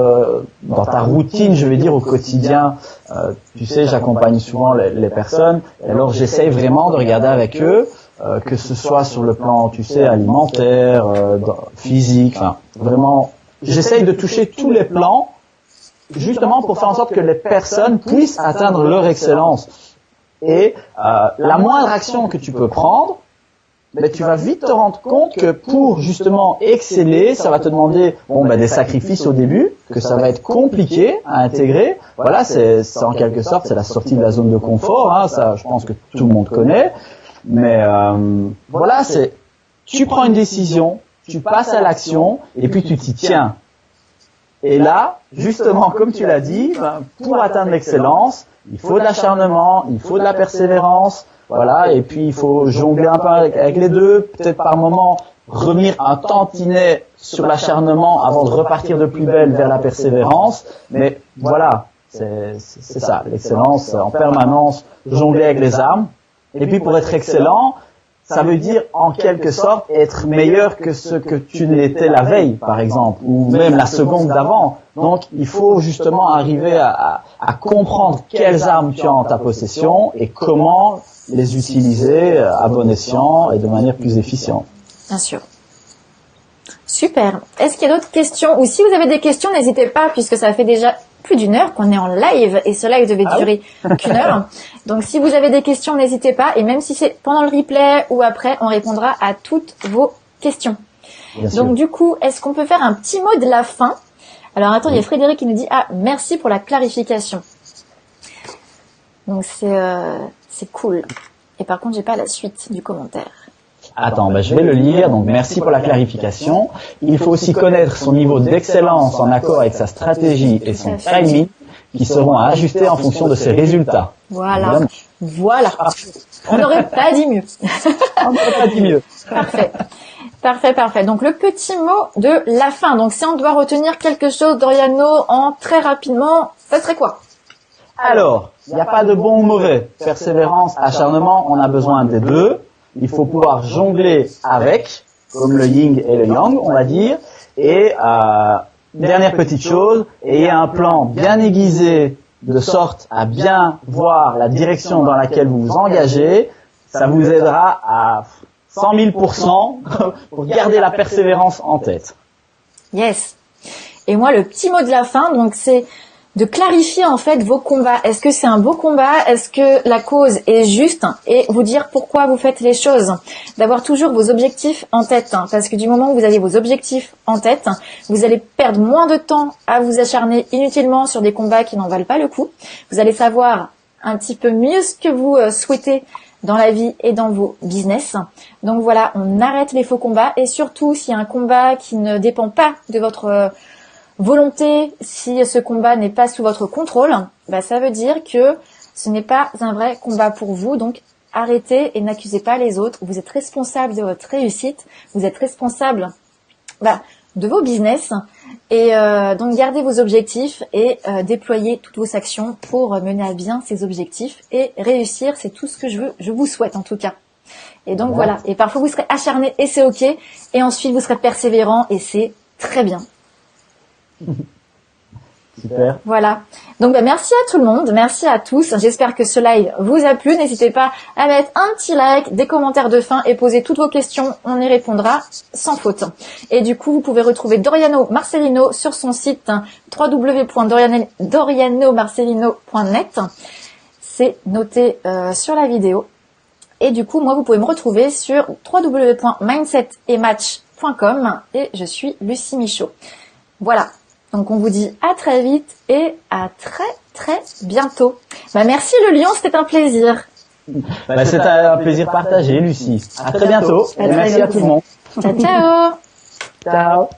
dans ta routine, je vais dire au quotidien, tu sais, j'accompagne souvent les personnes, et alors j'essaye vraiment de regarder avec eux, que ce soit sur le plan, tu sais, alimentaire, physique, enfin, vraiment, j'essaye de toucher tous les plans, justement pour faire en sorte que les personnes puissent atteindre leur excellence. Et la moindre action que tu peux prendre, mais tu vas vite te rendre compte que pour justement exceller, ça va te demander des sacrifices au début, que ça va être compliqué à intégrer. Voilà, c'est en quelque sorte c'est la sortie de la zone de confort. Hein, ça, je pense que tout le monde connaît. Mais voilà, c'est tu prends une décision, tu passes à l'action et puis tu t'y tiens. Et là, justement, comme tu l'as dit, pour atteindre l'excellence, il faut de l'acharnement, il faut de la persévérance. Voilà, et puis il faut jongler un peu avec les deux, peut-être par moment revenir un tantinet sur l'acharnement avant de repartir de plus belle vers la persévérance. Mais voilà, c'est ça, l'excellence en permanence, jongler avec les armes. Et puis pour être excellent, ça veut dire en quelque sorte être meilleur que ce que tu l'étais la veille, par exemple, ou même la seconde d'avant. Donc il faut justement arriver à comprendre quelles armes tu as en ta possession et comment les utiliser à bon escient et de manière plus efficiente. Bien sûr. Super. Est-ce qu'il y a d'autres questions? Ou si vous avez des questions, n'hésitez pas, puisque ça fait déjà plus d'une heure qu'on est en live et ce live devait durer qu'1 heure. Donc si vous avez des questions, n'hésitez pas. Et même si c'est pendant le replay ou après, on répondra à toutes vos questions. Bien sûr. Donc du coup, est-ce qu'on peut faire un petit mot de la fin? Alors attends, il y a Frédéric qui nous dit merci pour la clarification. Donc c'est cool. Et par contre, j'ai pas la suite du commentaire. Attends, je vais le lire. Donc, merci pour la clarification. Il faut aussi connaître son niveau d'excellence en accord avec sa stratégie et son timing qui seront à ajuster en fonction de ses résultats. Voilà. On n'aurait pas dit mieux. On n'aurait pas dit mieux. Parfait. Donc, le petit mot de la fin. Donc, si on doit retenir quelque chose, Doriano, très rapidement, ça serait quoi? Alors, il n'y a pas de bon ou mauvais. Persévérance, acharnement, on a besoin des deux. Il faut pouvoir jongler avec, comme le yin et le yang, on va dire. Et dernière petite chose, ayez un plan bien aiguisé de sorte à bien voir la direction dans laquelle vous vous engagez. Ça vous aidera à 100 000% pour garder la persévérance en tête. Yes. Et moi, le petit mot de la fin, donc c'est de clarifier en fait vos combats. Est-ce que c'est un beau combat? Est-ce que la cause est juste? Et vous dire pourquoi vous faites les choses. D'avoir toujours vos objectifs en tête. Parce que du moment où vous avez vos objectifs en tête, vous allez perdre moins de temps à vous acharner inutilement sur des combats qui n'en valent pas le coup. Vous allez savoir un petit peu mieux ce que vous souhaitez dans la vie et dans vos business. Donc voilà, on arrête les faux combats. Et surtout, s'il y a un combat qui ne dépend pas de votre volonté, si ce combat n'est pas sous votre contrôle, ça veut dire que ce n'est pas un vrai combat pour vous. Donc arrêtez et n'accusez pas les autres. Vous êtes responsable de votre réussite. Vous êtes responsable de vos business. Et donc gardez vos objectifs et déployez toutes vos actions pour mener à bien ces objectifs et réussir. C'est tout ce que je vous souhaite en tout cas. Et donc voilà. Et parfois vous serez acharné et c'est ok. Et ensuite vous serez persévérant et c'est très bien. Super. Voilà. Donc merci à tout le monde, merci à tous. J'espère que ce live vous a plu. N'hésitez pas à mettre un petit like, des commentaires de fin et poser toutes vos questions. On y répondra sans faute. Et du coup, vous pouvez retrouver Doriano Marcelino sur son site www.dorianomarcelino.net. C'est noté sur la vidéo. Et du coup, moi, vous pouvez me retrouver sur www.mindsetetmatch.com et je suis Lucie Michaud. Voilà. Donc on vous dit à très vite et à très bientôt. Merci le lion, c'était un plaisir. C'était un plaisir partagé, Lucie. À très bientôt. Et merci à tout le monde. Ciao. Ciao.